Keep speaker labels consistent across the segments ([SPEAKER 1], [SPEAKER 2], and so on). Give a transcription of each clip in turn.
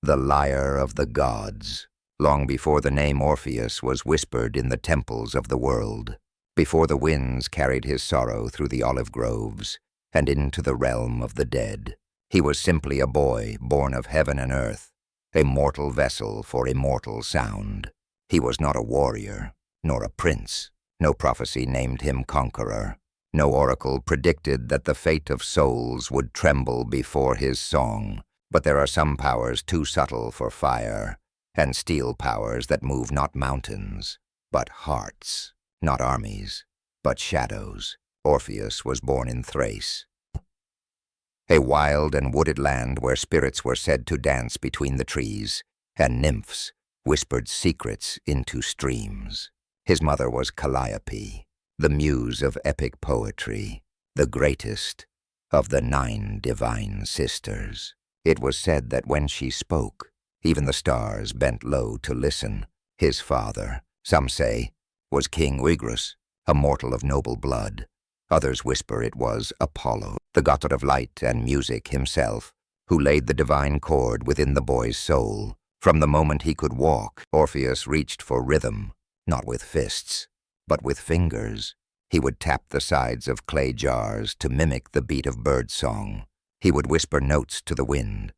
[SPEAKER 1] the lyre of the gods, long before the name Orpheus was whispered in the temples of the world, before the winds carried his sorrow through the olive groves and into the realm of the dead. He was simply a boy born of heaven and earth, a mortal vessel for immortal sound. He was not a warrior, nor a prince. No prophecy named him conqueror. No oracle predicted that the fate of souls would tremble before his song. But there are some powers too subtle for fire, and steel powers that move not mountains, but hearts, not armies, but shadows. Orpheus was born in Thrace, a wild and wooded land where spirits were said to dance between the trees, and nymphs whispered secrets into streams. His mother was Calliope, the muse of epic poetry, the greatest of the 9 divine sisters. It was said that when she spoke, even the stars bent low to listen. His father, some say, was King Eurydice, a mortal of noble blood. Others whisper it was Apollo, the god of light and music himself, who laid the divine chord within the boy's soul. From the moment he could walk, Orpheus reached for rhythm, not with fists, but with fingers. He would tap the sides of clay jars to mimic the beat of birdsong. He would whisper notes to the wind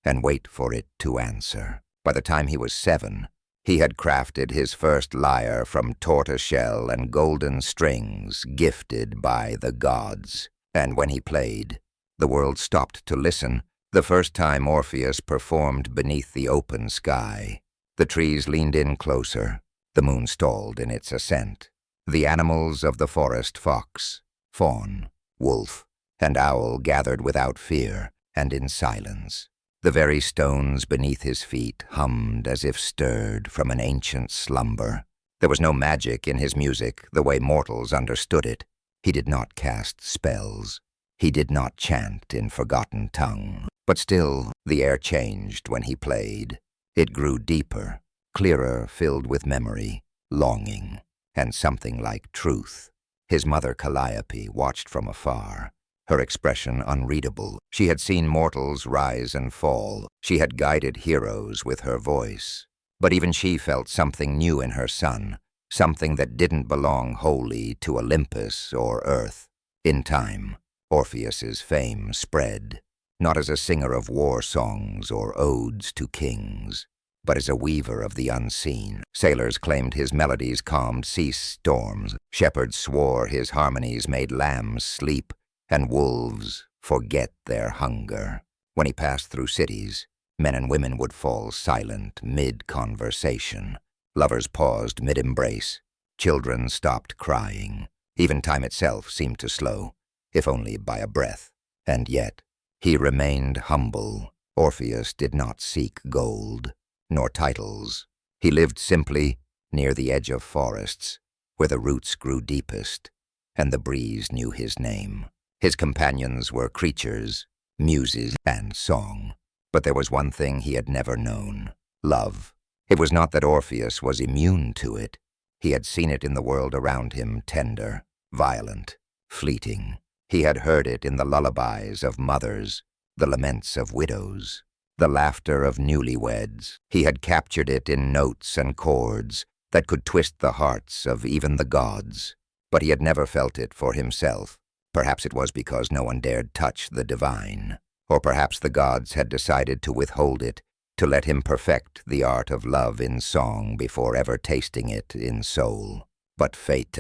[SPEAKER 1] and wait for it to answer. By the time he was 7, he had crafted his first lyre from tortoiseshell and golden strings gifted by the gods. And when he played, the world stopped to listen. The first time Orpheus performed beneath the open sky, the trees leaned in closer, the moon stalled in its ascent. The animals of the forest, fox, fawn, wolf, and owl, gathered without fear and in silence. The very stones beneath his feet hummed as if stirred from an ancient slumber. There was no magic in his music the way mortals understood it. He did not cast spells. He did not chant in forgotten tongue. But still, the air changed when he played. It grew deeper, clearer, filled with memory, longing, and something like truth. His mother Calliope watched from afar, her expression unreadable. She had seen mortals rise and fall. She had guided heroes with her voice. But even she felt something new in her son, something that didn't belong wholly to Olympus or Earth. In time, Orpheus's fame spread, not as a singer of war songs or odes to kings, but as a weaver of the unseen. Sailors claimed his melodies calmed sea storms. Shepherds swore his harmonies made lambs sleep and wolves forget their hunger. When he passed through cities, men and women would fall silent mid-conversation. Lovers paused mid-embrace. Children stopped crying. Even time itself seemed to slow, if only by a breath. And yet, he remained humble. Orpheus did not seek gold, nor titles. He lived simply near the edge of forests, where the roots grew deepest, and the breeze knew his name. His companions were creatures, muses, and song. But there was one thing he had never known: love. It was not that Orpheus was immune to it. He had seen it in the world around him, tender, violent, fleeting. He had heard it in the lullabies of mothers, the laments of widows, the laughter of newlyweds. He had captured it in notes and chords that could twist the hearts of even the gods. But he had never felt it for himself. Perhaps it was because no one dared touch the divine. Or perhaps the gods had decided to withhold it, to let him perfect the art of love in song before ever tasting it in soul. But fate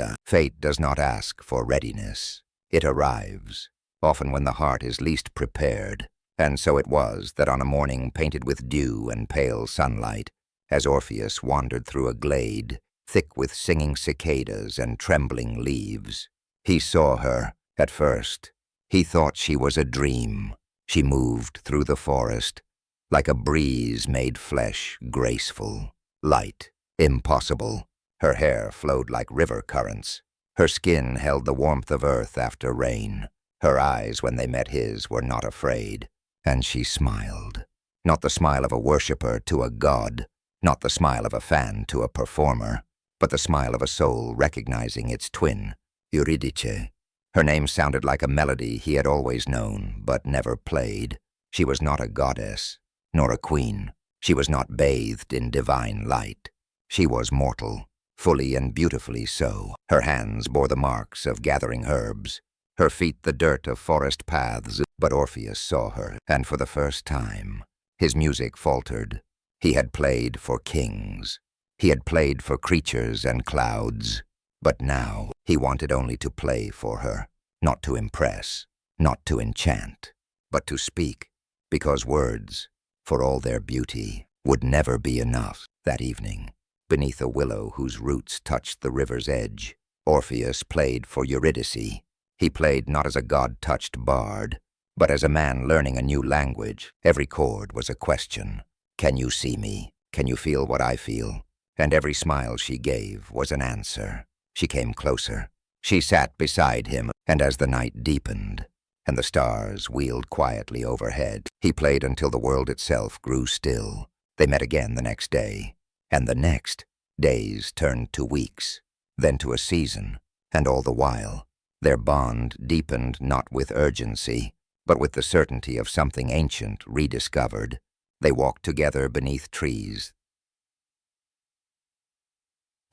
[SPEAKER 1] does not ask for readiness. It arrives, often when the heart is least prepared. And so it was that on a morning painted with dew and pale sunlight, as Orpheus wandered through a glade thick with singing cicadas and trembling leaves, he saw her. At first, he thought she was a dream. She moved through the forest, like a breeze made flesh, graceful, light, impossible. Her hair flowed like river currents. Her skin held the warmth of earth after rain. Her eyes, when they met his, were not afraid. And she smiled. Not the smile of a worshipper to a god, not the smile of a fan to a performer, but the smile of a soul recognizing its twin, Eurydice. Her name sounded like a melody he had always known, but never played. She was not a goddess, nor a queen. She was not bathed in divine light. She was mortal, fully and beautifully so. Her hands bore the marks of gathering herbs, her feet the dirt of forest paths. But Orpheus saw her, and for the first time, his music faltered. He had played for kings. He had played for creatures and clouds. But now he wanted only to play for her, not to impress, not to enchant, but to speak, because words, for all their beauty, would never be enough. That evening, beneath a willow whose roots touched the river's edge, Orpheus played for Eurydice. He played not as a god-touched bard, but as a man learning a new language. Every chord was a question. Can you see me? Can you feel what I feel? And every smile she gave was an answer. She came closer. She sat beside him, and as the night deepened, and the stars wheeled quietly overhead, he played until the world itself grew still. They met again the next day, and the next. Days turned to weeks, then to a season, and all the while, their bond deepened not with urgency, but with the certainty of something ancient rediscovered. They walked together beneath trees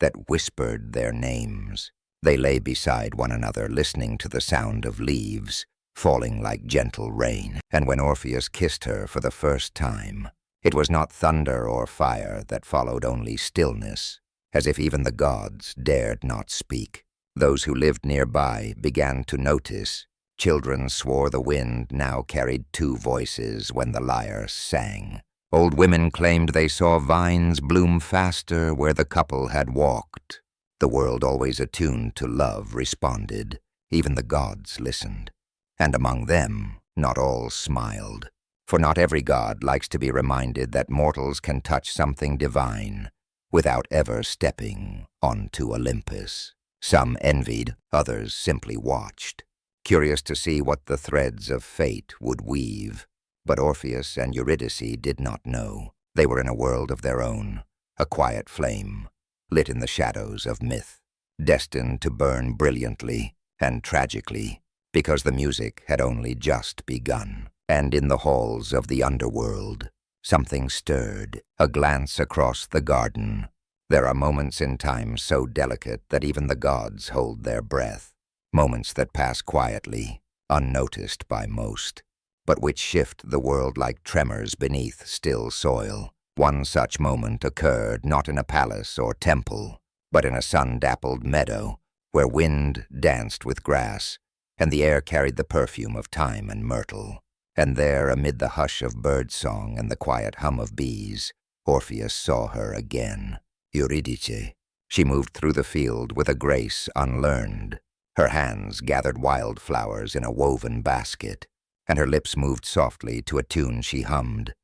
[SPEAKER 1] that whispered their names. They lay beside one another, listening to the sound of leaves falling like gentle rain. And when Orpheus kissed her for the first time, it was not thunder or fire that followed, only stillness, as if even the gods dared not speak. Those who lived nearby began to notice. Children swore the wind now carried two voices when the lyre sang. Old women claimed they saw vines bloom faster where the couple had walked. The world, always attuned to love, responded. Even the gods listened. And among them, not all smiled. For not every god likes to be reminded that mortals can touch something divine without ever stepping onto Olympus. Some envied, others simply watched, curious to see what the threads of fate would weave. But Orpheus and Eurydice did not know. They were in a world of their own, a quiet flame, lit in the shadows of myth, destined to burn brilliantly and tragically, because the music had only just begun. And in the halls of the underworld, something stirred, a glance across the garden. There are moments in time so delicate that even the gods hold their breath, moments that pass quietly, unnoticed by most, but which shift the world like tremors beneath still soil. One such moment occurred not in a palace or temple, but in a sun-dappled meadow, where wind danced with grass, and the air carried the perfume of thyme and myrtle. And there, amid the hush of birdsong and the quiet hum of bees, Orpheus saw her again. Eurydice. She moved through the field with a grace unlearned. Her hands gathered wildflowers in a woven basket, and her lips moved softly to a tune she hummed.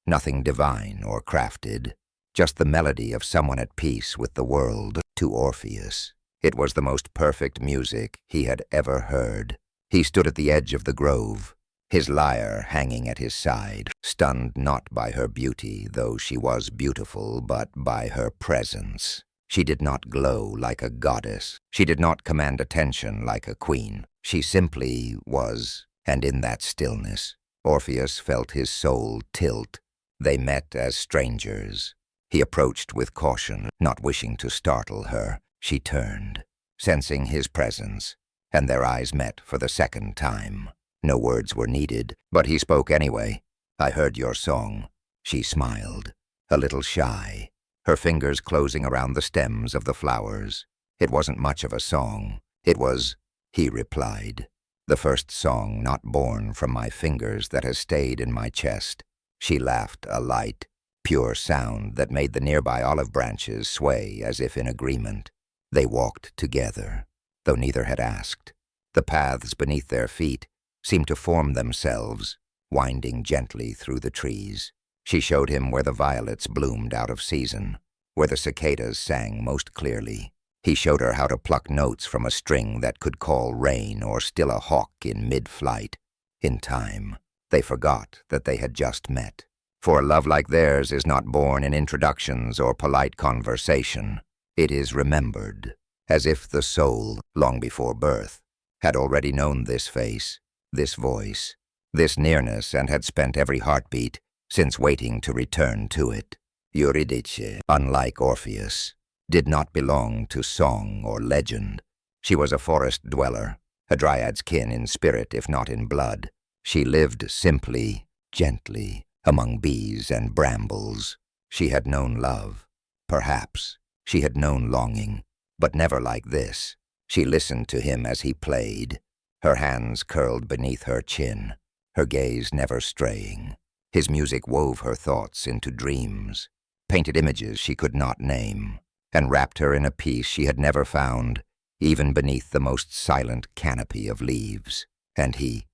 [SPEAKER 1] Nothing divine or crafted, just the melody of someone at peace with the world. To Orpheus, it was the most perfect music he had ever heard. He stood at the edge of the grove, his lyre hanging at his side, stunned not by her beauty, though she was beautiful, but by her presence. She did not glow like a goddess. She did not command attention like a queen. She simply was, and in that stillness, Orpheus felt his soul tilt. They met as strangers. He approached with caution, not wishing to startle her. She turned, sensing his presence, and their eyes met for the second time. No words were needed, but he spoke anyway. "I heard your song." She smiled, a little shy, her fingers closing around the stems of the flowers. "It wasn't much of a song. It was," he replied, "the first song not born from my fingers that has stayed in my chest." She laughed, a light, pure sound that made the nearby olive branches sway as if in agreement. They walked together, though neither had asked. The paths beneath their feet seemed to form themselves, winding gently through the trees. She showed him where the violets bloomed out of season, where the cicadas sang most clearly. He showed her how to pluck notes from a string that could call rain or still a hawk in mid-flight. In time, they forgot that they had just met. For a love like theirs is not born in introductions or polite conversation. It is remembered, as if the soul, long before birth, had already known this face, this voice, this nearness, and had spent every heartbeat since waiting to return to it. Eurydice, unlike Orpheus, did not belong to song or legend. She was a forest dweller, a dryad's kin in spirit if not in blood. She lived simply, gently, among bees and brambles. She had known love. Perhaps she had known longing, but never like this. She listened to him as he played, her hands curled beneath her chin, her gaze never straying. His music wove her thoughts into dreams, painted images she could not name, and wrapped her in a peace she had never found, even beneath the most silent canopy of leaves. And he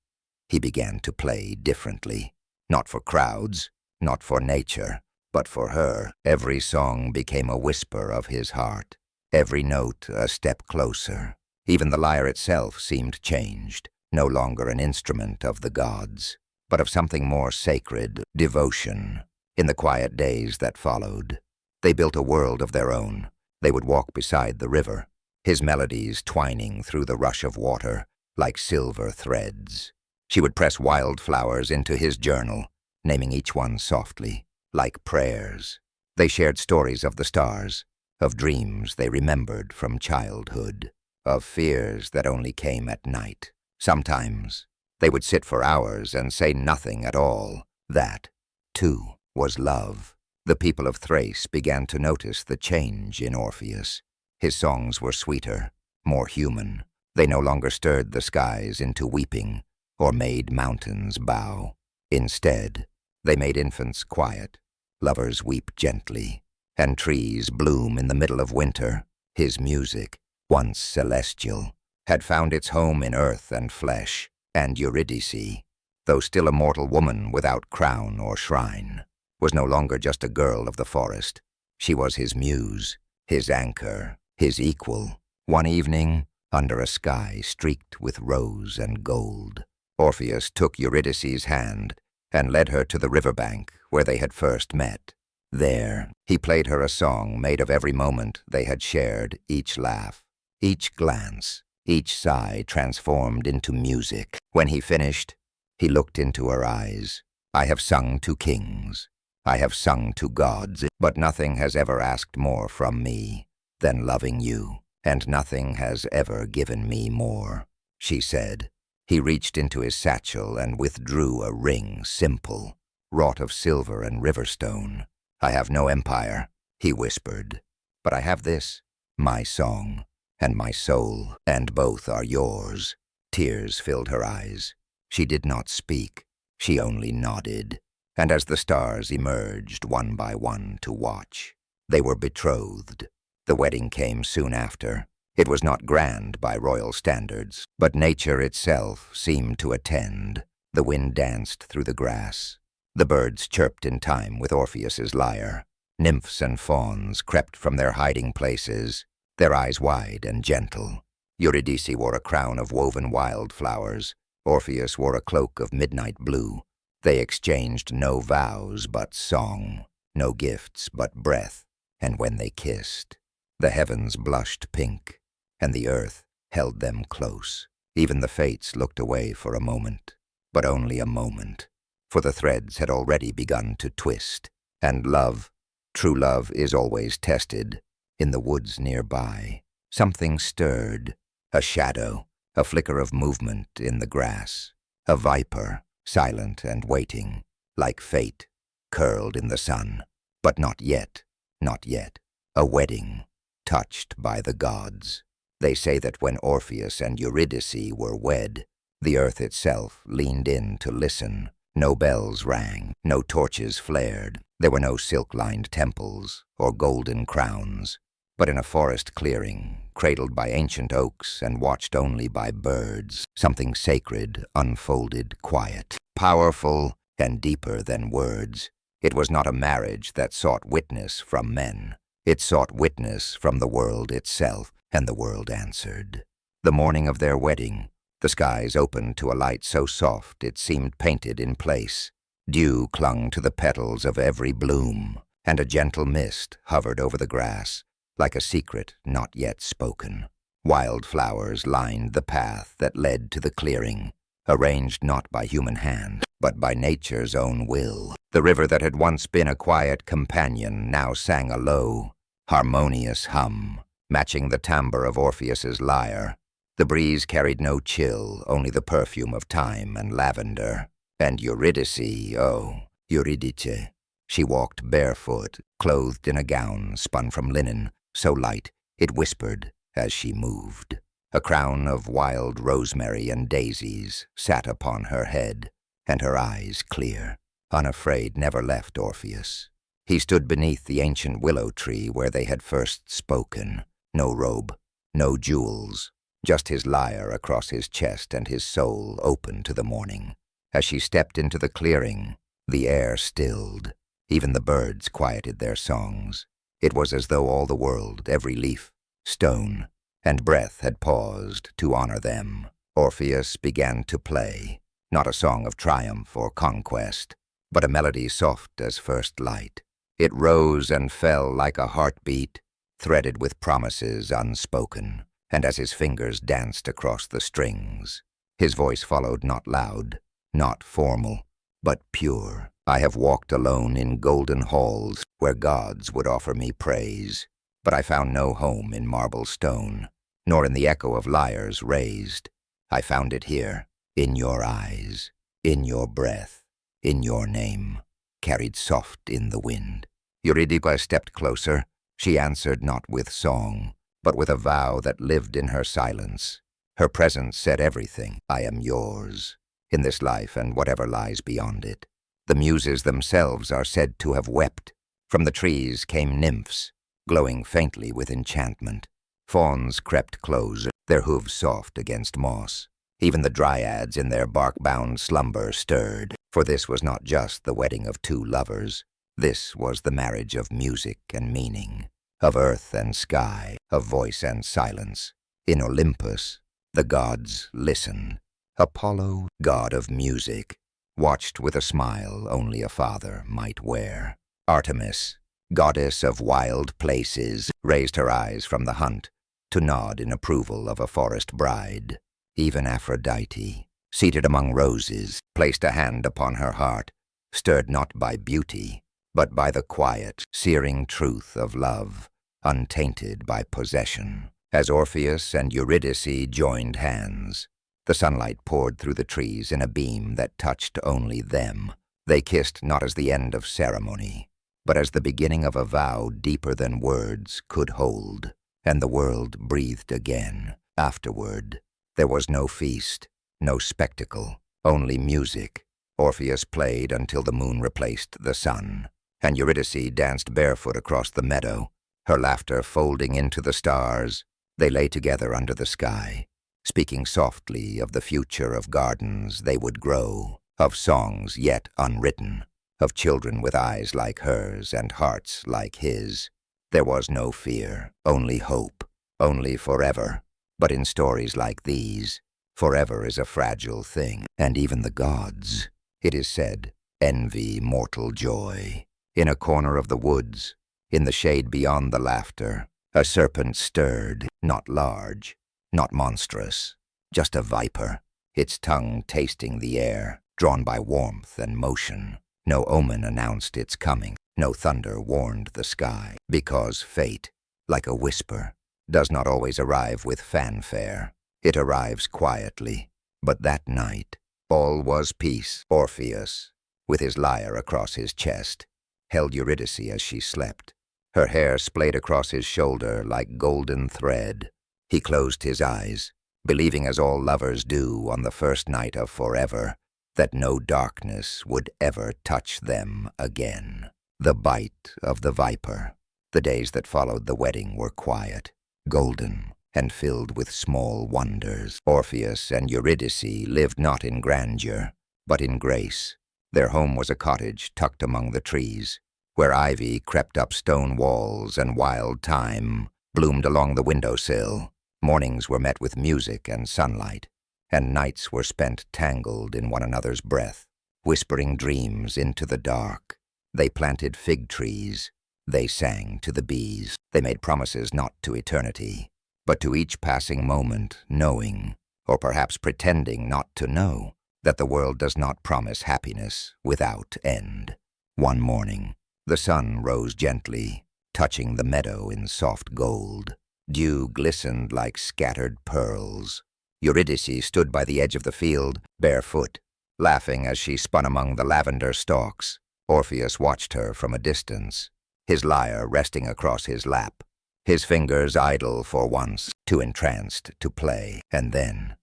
[SPEAKER 1] began to play differently. Not for crowds, not for nature, but for her. Every song became a whisper of his heart, every note a step closer. Even the lyre itself seemed changed, no longer an instrument of the gods, but of something more sacred, devotion. In the quiet days that followed, they built a world of their own. They would walk beside the river, his melodies twining through the rush of water like silver threads. She would press wildflowers into his journal, naming each one softly, like prayers. They shared stories of the stars, of dreams they remembered from childhood, of fears that only came at night. Sometimes they would sit for hours and say nothing at all. That, too, was love. The people of Thrace began to notice the change in Orpheus. His songs were sweeter, more human. They no longer stirred the skies into weeping or made mountains bow. Instead, they made infants quiet, lovers weep gently, and trees bloom in the middle of winter. His music, once celestial, had found its home in earth and flesh, and Eurydice, though still a mortal woman without crown or shrine, was no longer just a girl of the forest. She was his muse, his anchor, his equal. One evening, under a sky streaked with rose and gold, Orpheus took Eurydice's hand and led her to the riverbank where they had first met. There, he played her a song made of every moment they had shared, each laugh, each glance, each sigh transformed into music. When he finished, he looked into her eyes. I have sung to kings, I have sung to gods, but nothing has ever asked more from me than loving you, and nothing has ever given me more, she said. He reached into his satchel and withdrew a ring simple, wrought of silver and riverstone. I have no empire, he whispered, but I have this, my song, and my soul, and both are yours. Tears filled her eyes. She did not speak, she only nodded, and as the stars emerged one by one to watch, they were betrothed. The wedding came soon after. It was not grand by royal standards, but nature itself seemed to attend. The wind danced through the grass. The birds chirped in time with Orpheus's lyre. Nymphs and fauns crept from their hiding places, their eyes wide and gentle. Eurydice wore a crown of woven wildflowers. Orpheus wore a cloak of midnight blue. They exchanged no vows but song, no gifts but breath, and when they kissed, the heavens blushed pink, and the earth held them close. Even the fates looked away for a moment, but only a moment, for the threads had already begun to twist, and love, true love, is always tested. In the woods nearby, something stirred, a shadow, a flicker of movement in the grass, a viper, silent and waiting, like fate, curled in the sun. But not yet, not yet. A wedding, touched by the gods. They say that when Orpheus and Eurydice were wed, the earth itself leaned in to listen. No bells rang, no torches flared. There were no silk-lined temples or golden crowns, but in a forest clearing, cradled by ancient oaks and watched only by birds, something sacred unfolded quiet, powerful and deeper than words. It was not a marriage that sought witness from men. It sought witness from the world itself, and the world answered. The morning of their wedding, the skies opened to a light so soft it seemed painted in place. Dew clung to the petals of every bloom, and a gentle mist hovered over the grass, like a secret not yet spoken. Wildflowers lined the path that led to the clearing, arranged not by human hand, but by nature's own will. The river that had once been a quiet companion now sang a low, harmonious hum, matching the timbre of Orpheus's lyre. The breeze carried no chill, only the perfume of thyme and lavender. And Eurydice, oh, Eurydice, she walked barefoot, clothed in a gown spun from linen, so light it whispered as she moved. A crown of wild rosemary and daisies sat upon her head, and her eyes clear, unafraid, never left Orpheus. He stood beneath the ancient willow tree where they had first spoken. No robe, no jewels, just his lyre across his chest and his soul open to the morning. As she stepped into the clearing, the air stilled. Even the birds quieted their songs. It was as though all the world, every leaf, stone, and breath had paused to honor them. Orpheus began to play, not a song of triumph or conquest, but a melody soft as first light. It rose and fell like a heartbeat, threaded with promises unspoken, and as his fingers danced across the strings, his voice followed, not loud, not formal, but pure. I have walked alone in golden halls where gods would offer me praise, but I found no home in marble stone, nor in the echo of lyres raised. I found it here, in your eyes, in your breath, in your name, carried soft in the wind. Eurydice stepped closer. She answered not with song, but with a vow that lived in her silence. Her presence said everything. I am yours, in this life and whatever lies beyond it. The muses themselves are said to have wept. From the trees came nymphs, glowing faintly with enchantment. Fauns crept close, their hooves soft against moss. Even the dryads in their bark-bound slumber stirred, for this was not just the wedding of two lovers. This was the marriage of music and meaning, of earth and sky, of voice and silence. In Olympus, the gods listened. Apollo, god of music, watched with a smile only a father might wear. Artemis, goddess of wild places, raised her eyes from the hunt to nod in approval of a forest bride. Even Aphrodite, seated among roses, placed a hand upon her heart, stirred not by beauty, but by the quiet, searing truth of love, untainted by possession. As Orpheus and Eurydice joined hands, the sunlight poured through the trees in a beam that touched only them. They kissed not as the end of ceremony, but as the beginning of a vow deeper than words could hold. And the world breathed again. Afterward, there was no feast, no spectacle, only music. Orpheus played until the moon replaced the sun, and Eurydice danced barefoot across the meadow, her laughter folding into the stars. They lay together under the sky, speaking softly of the future of gardens they would grow, of songs yet unwritten, of children with eyes like hers and hearts like his. There was no fear, only hope, only forever. But in stories like these, forever is a fragile thing, and even the gods, it is said, envy mortal joy. In a corner of the woods, in the shade beyond the laughter, a serpent stirred, not large, not monstrous, just a viper, its tongue tasting the air, drawn by warmth and motion. No omen announced its coming, no thunder warned the sky, because fate, like a whisper, does not always arrive with fanfare. It arrives quietly. But that night, all was peace. Orpheus, with his lyre across his chest, held Eurydice as she slept. Her hair splayed across his shoulder like golden thread. He closed his eyes, believing as all lovers do on the first night of forever, that no darkness would ever touch them again. The bite of the viper. The days that followed the wedding were quiet, golden, and filled with small wonders. Orpheus and Eurydice lived not in grandeur, but in grace. Their home was a cottage tucked among the trees, where ivy crept up stone walls and wild thyme bloomed along the windowsill. Mornings were met with music and sunlight, and nights were spent tangled in one another's breath, whispering dreams into the dark. They planted fig trees. They sang to the bees. They made promises not to eternity, but to each passing moment, knowing or perhaps pretending not to know, that the world does not promise happiness without end. One morning, the sun rose gently, touching the meadow in soft gold. Dew glistened like scattered pearls. Eurydice stood by the edge of the field, barefoot, laughing as she spun among the lavender stalks. Orpheus watched her from a distance, his lyre resting across his lap, his fingers idle for once, too entranced to play. And then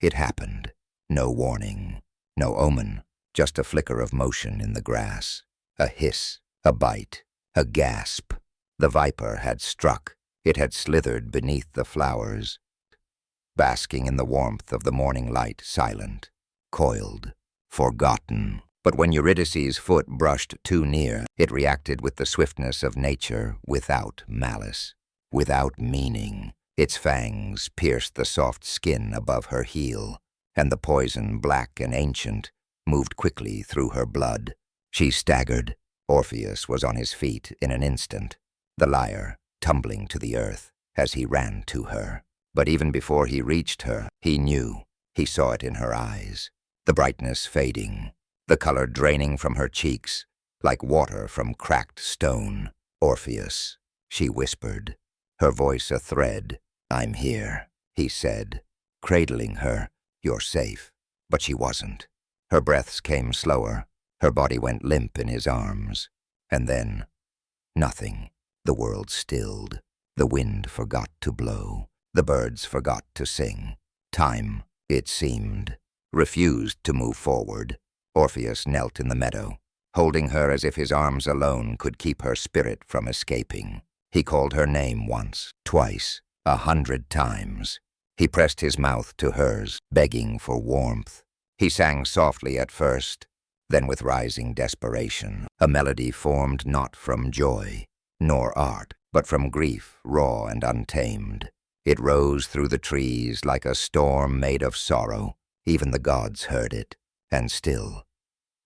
[SPEAKER 1] it happened. No warning, no omen, just a flicker of motion in the grass. A hiss, a bite, a gasp. The viper had struck. It had slithered beneath the flowers, basking in the warmth of the morning light, silent, coiled, forgotten. But when Eurydice's foot brushed too near, it reacted with the swiftness of nature, without malice, without meaning. Its fangs pierced the soft skin above her heel, and the poison, black and ancient, moved quickly through her blood. She staggered. Orpheus was on his feet in an instant, the lyre tumbling to the earth as he ran to her. But even before he reached her, he knew. He saw it in her eyes, the brightness fading, the color draining from her cheeks, like water from cracked stone. "Orpheus," she whispered, her voice a thread. "I'm here," he said, cradling her. "You're safe." But she wasn't. Her breaths came slower. Her body went limp in his arms. And then, nothing. The world stilled. The wind forgot to blow. The birds forgot to sing. Time, it seemed, refused to move forward. Orpheus knelt in the meadow, holding her as if his arms alone could keep her spirit from escaping. He called her name once, twice, 100 times. He pressed his mouth to hers, begging for warmth. He sang softly at first, then with rising desperation, a melody formed not from joy, nor art, but from grief raw and untamed. It rose through the trees like a storm made of sorrow. Even the gods heard it, and still,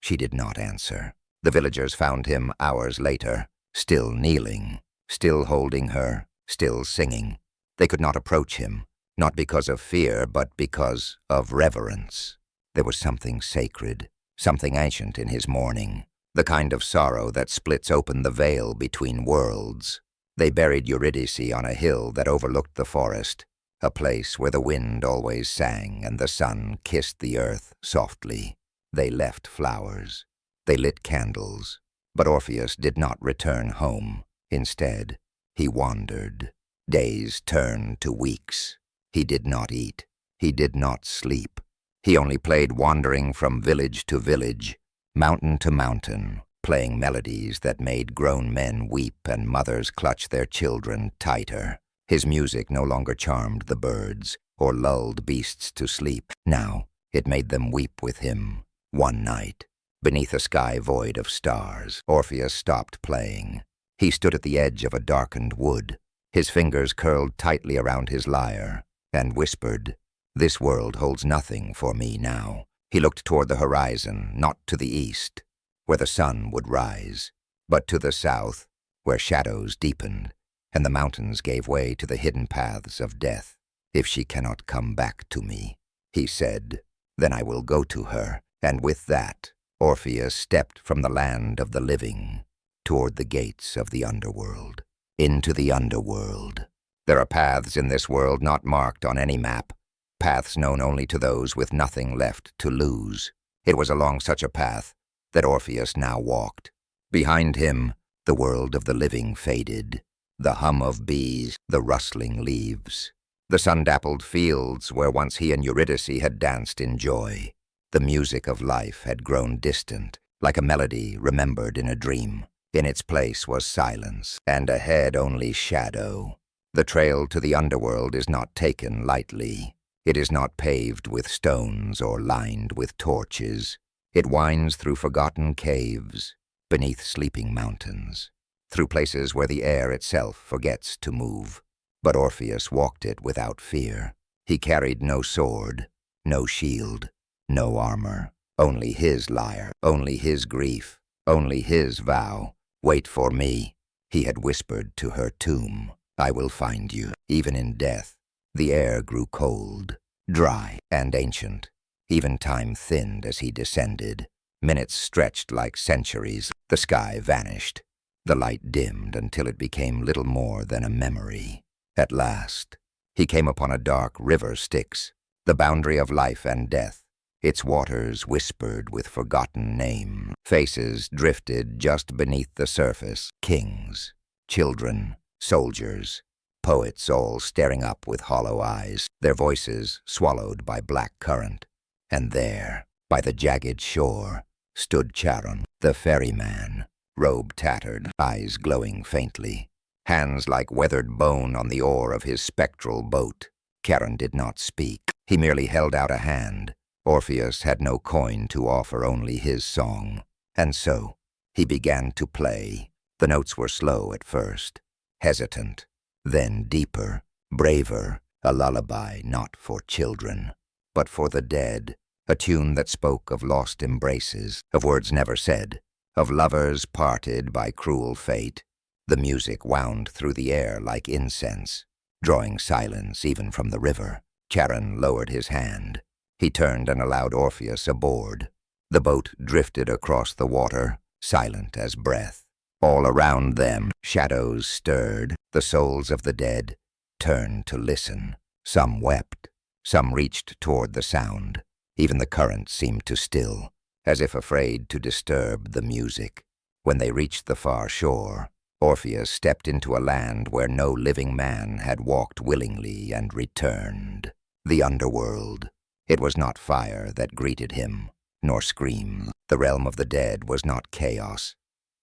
[SPEAKER 1] she did not answer. The villagers found him hours later, still kneeling, still holding her, still singing. They could not approach him, not because of fear, but because of reverence. There was something sacred, something ancient in his mourning, the kind of sorrow that splits open the veil between worlds. They buried Eurydice on a hill that overlooked the forest, a place where the wind always sang and the sun kissed the earth softly. They left flowers. They lit candles. But Orpheus did not return home. Instead, he wandered. Days turned to weeks. He did not eat. He did not sleep. He only played, wandering from village to village, mountain to mountain, playing melodies that made grown men weep and mothers clutch their children tighter. His music no longer charmed the birds or lulled beasts to sleep. Now it made them weep with him. One night, beneath a sky void of stars, Orpheus stopped playing. He stood at the edge of a darkened wood, his fingers curled tightly around his lyre, and whispered, "This world holds nothing for me now." He looked toward the horizon, not to the east, where the sun would rise, but to the south, where shadows deepened, and the mountains gave way to the hidden paths of death. "If she cannot come back to me," he said, "then I will go to her." And with that, Orpheus stepped from the land of the living toward the gates of the underworld. Into the underworld. There are paths in this world not marked on any map, paths known only to those with nothing left to lose. It was along such a path that Orpheus now walked. Behind him, the world of the living faded, the hum of bees, the rustling leaves, the sun-dappled fields where once he and Eurydice had danced in joy. The music of life had grown distant, like a melody remembered in a dream. In its place was silence, and ahead only shadow. The trail to the underworld is not taken lightly. It is not paved with stones or lined with torches. It winds through forgotten caves, beneath sleeping mountains, through places where the air itself forgets to move. But Orpheus walked it without fear. He carried no sword, no shield, no armor, only his lyre, only his grief, only his vow. "Wait for me," he had whispered to her tomb. "I will find you, even in death." The air grew cold. dry and ancient. Even time thinned as he descended. Minutes stretched like centuries. The sky vanished. The light dimmed until it became little more than a memory. At last, he came upon a dark river Styx, the boundary of life and death. Its waters whispered with forgotten names. Faces drifted just beneath the surface. Kings, children, soldiers, poets all staring up with hollow eyes, their voices swallowed by black current. And there, by the jagged shore, stood Charon, the ferryman, robe tattered, eyes glowing faintly, hands like weathered bone on the oar of his spectral boat. Charon did not speak. He merely held out a hand. Orpheus had no coin to offer, only his song. And so, he began to play. The notes were slow at first, hesitant, then deeper, braver, a lullaby not for children, but for the dead, a tune that spoke of lost embraces, of words never said, of lovers parted by cruel fate. The music wound through the air like incense, drawing silence even from the river. Charon lowered his hand. He turned and allowed Orpheus aboard. The boat drifted across the water, silent as breath. All around them, shadows stirred. The souls of the dead turned to listen. Some wept. Some reached toward the sound. Even the current seemed to still, as if afraid to disturb the music. When they reached the far shore, Orpheus stepped into a land where no living man had walked willingly and returned. The Underworld. It was not fire that greeted him, nor scream. The realm of the dead was not chaos.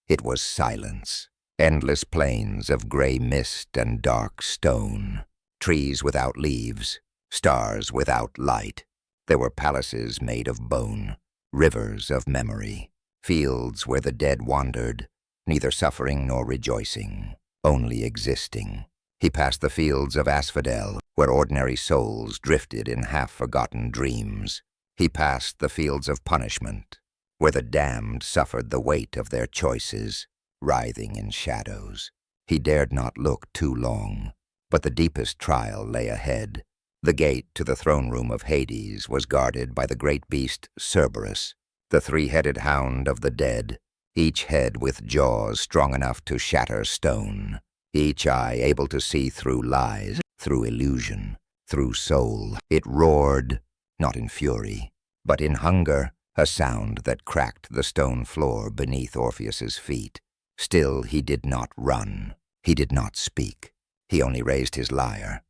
[SPEAKER 1] It was silence. Endless plains of gray mist and dark stone. Trees without leaves. Stars without light. There were palaces made of bone. Rivers of memory. Fields where the dead wandered, neither suffering nor rejoicing, only existing. He passed the fields of asphodel, where ordinary souls drifted in half-forgotten dreams. He passed the fields of punishment, where the damned suffered the weight of their choices, writhing in shadows. He dared not look too long, but the deepest trial lay ahead. The gate to the throne room of Hades was guarded by the great beast Cerberus, the three-headed hound of the dead, each head with jaws strong enough to shatter stone, each eye able to see through lies, through illusion, through soul. It roared, not in fury, but in hunger, a sound that cracked the stone floor beneath Orpheus's feet. Still he did not run. He did not speak. He only raised his lyre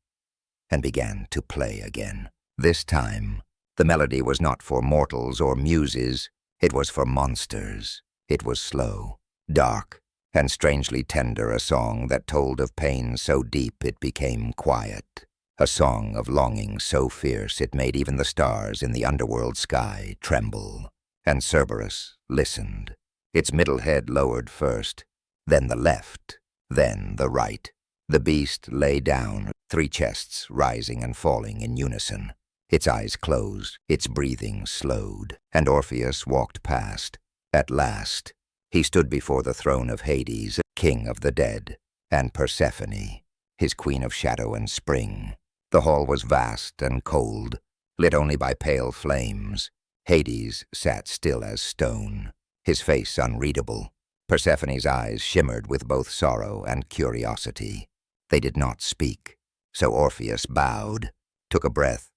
[SPEAKER 1] and began to play again. This time, the melody was not for mortals or muses. It was for monsters. It was slow, dark, and strangely tender, a song that told of pain so deep it became quiet, a song of longing so fierce it made even the stars in the underworld sky tremble. And Cerberus listened, its middle head lowered first, then the left, then the right. The beast lay down, three chests rising and falling in unison. Its eyes closed, its breathing slowed, and Orpheus walked past. At last, he stood before the throne of Hades, king of the dead, and Persephone, his queen of shadow and spring. The hall was vast and cold, lit only by pale flames. Hades sat still as stone, his face unreadable. Persephone's eyes shimmered with both sorrow and curiosity. They did not speak, so Orpheus bowed, took a breath,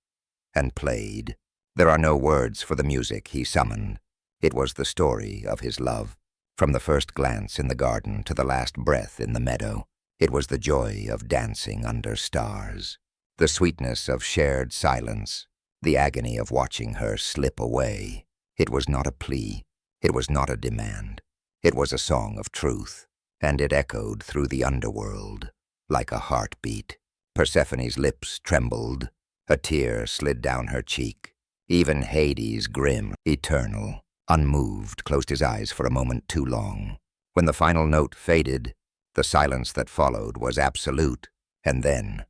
[SPEAKER 1] and played. There are no words for the music he summoned. It was the story of his love. From the first glance in the garden to the last breath in the meadow, it was the joy of dancing under stars, the sweetness of shared silence, the agony of watching her slip away. It was not a plea. It was not a demand. It was a song of truth, and it echoed through the underworld like a heartbeat. Persephone's lips trembled. A tear slid down her cheek. Even Hades, grim, eternal, unmoved, closed his eyes for a moment too long. When the final note faded, the silence that followed was absolute. And then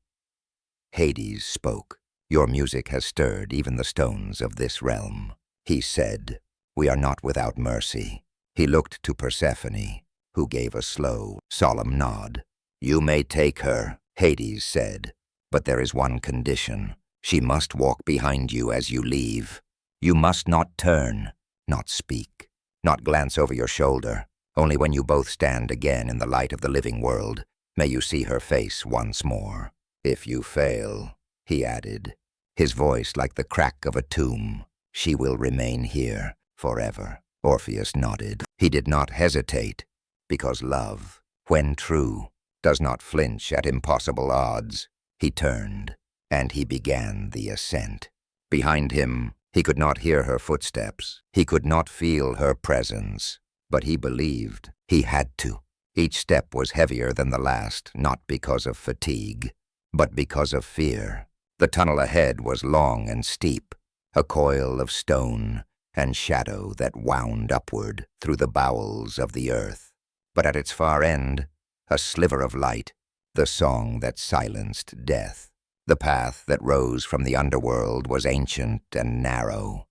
[SPEAKER 1] Hades spoke. "Your music has stirred even the stones of this realm," he said. "We are not without mercy." He looked to Persephone, who gave a slow, solemn nod. "You may take her," Hades said, "but there is one condition. She must walk behind you as you leave. You must not turn, not speak, not glance over your shoulder. Only when you both stand again in the light of the living world may you see her face once more. If you fail, he added, his voice like the crack of a tomb, she will remain here forever. Orpheus nodded. He did not hesitate, because love, when true, does not flinch at impossible odds. He turned, and he began the ascent. Behind him, he could not hear her footsteps. He could not feel her presence. But he believed he had to. Each step was heavier than the last, not because of fatigue, but because of fear. The tunnel ahead was long and steep, a coil of stone and shadow that wound upward through the bowels of the earth. But at its far end, a sliver of light, the song that silenced death. The path that rose from the underworld was ancient and narrow,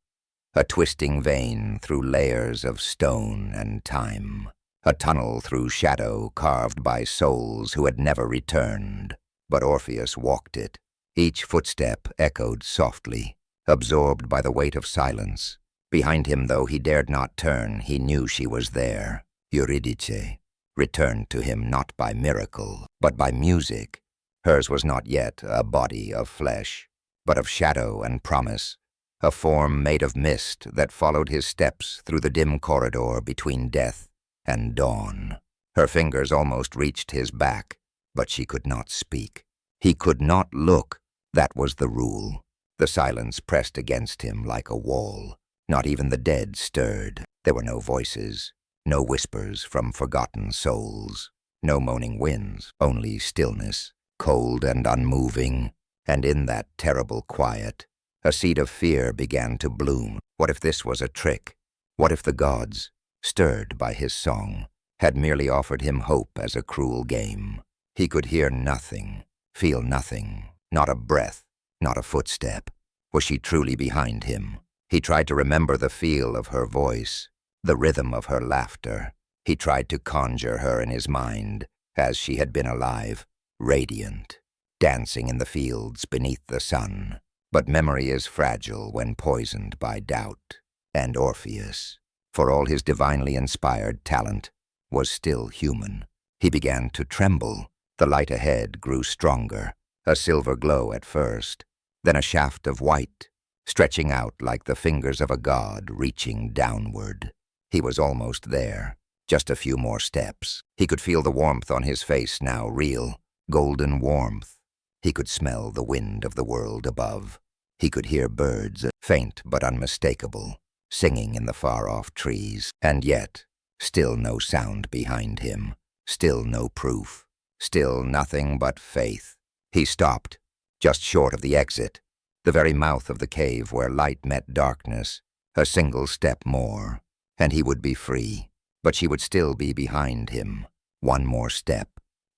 [SPEAKER 1] a twisting vein through layers of stone and time, a tunnel through shadow carved by souls who had never returned. But Orpheus walked it. Each footstep echoed softly, absorbed by the weight of silence. Behind him, though he dared not turn, he knew she was there. Eurydice returned to him not by miracle, but by music. Hers was not yet a body of flesh, but of shadow and promise, a form made of mist that followed his steps through the dim corridor between death and dawn. Her fingers almost reached his back, but she could not speak. He could not look. That was the rule. The silence pressed against him like a wall. Not even the dead stirred. There were no voices, no whispers from forgotten souls, no moaning winds, only stillness, cold and unmoving. And in that terrible quiet, a seed of fear began to bloom. What if this was a trick? What if the gods, stirred by his song, had merely offered him hope as a cruel game? He could hear nothing, feel nothing, not a breath, not a footstep. Was she truly behind him? He tried to remember the feel of her voice, the rhythm of her laughter. He tried to conjure her in his mind as she had been alive, radiant, dancing in the fields beneath the sun. But memory is fragile when poisoned by doubt. And Orpheus, for all his divinely inspired talent, was still human. He began to tremble. The light ahead grew stronger, a silver glow at first, then a shaft of white, stretching out like the fingers of a god reaching downward. He was almost there, just a few more steps. He could feel the warmth on his face now, real, golden warmth. He could smell the wind of the world above. He could hear birds, faint but unmistakable, singing in the far-off trees. And yet, still no sound behind him, still no proof, still nothing but faith. He stopped, just short of the exit, the very mouth of the cave where light met darkness. A single step more, and he would be free. But she would still be behind him. One more step,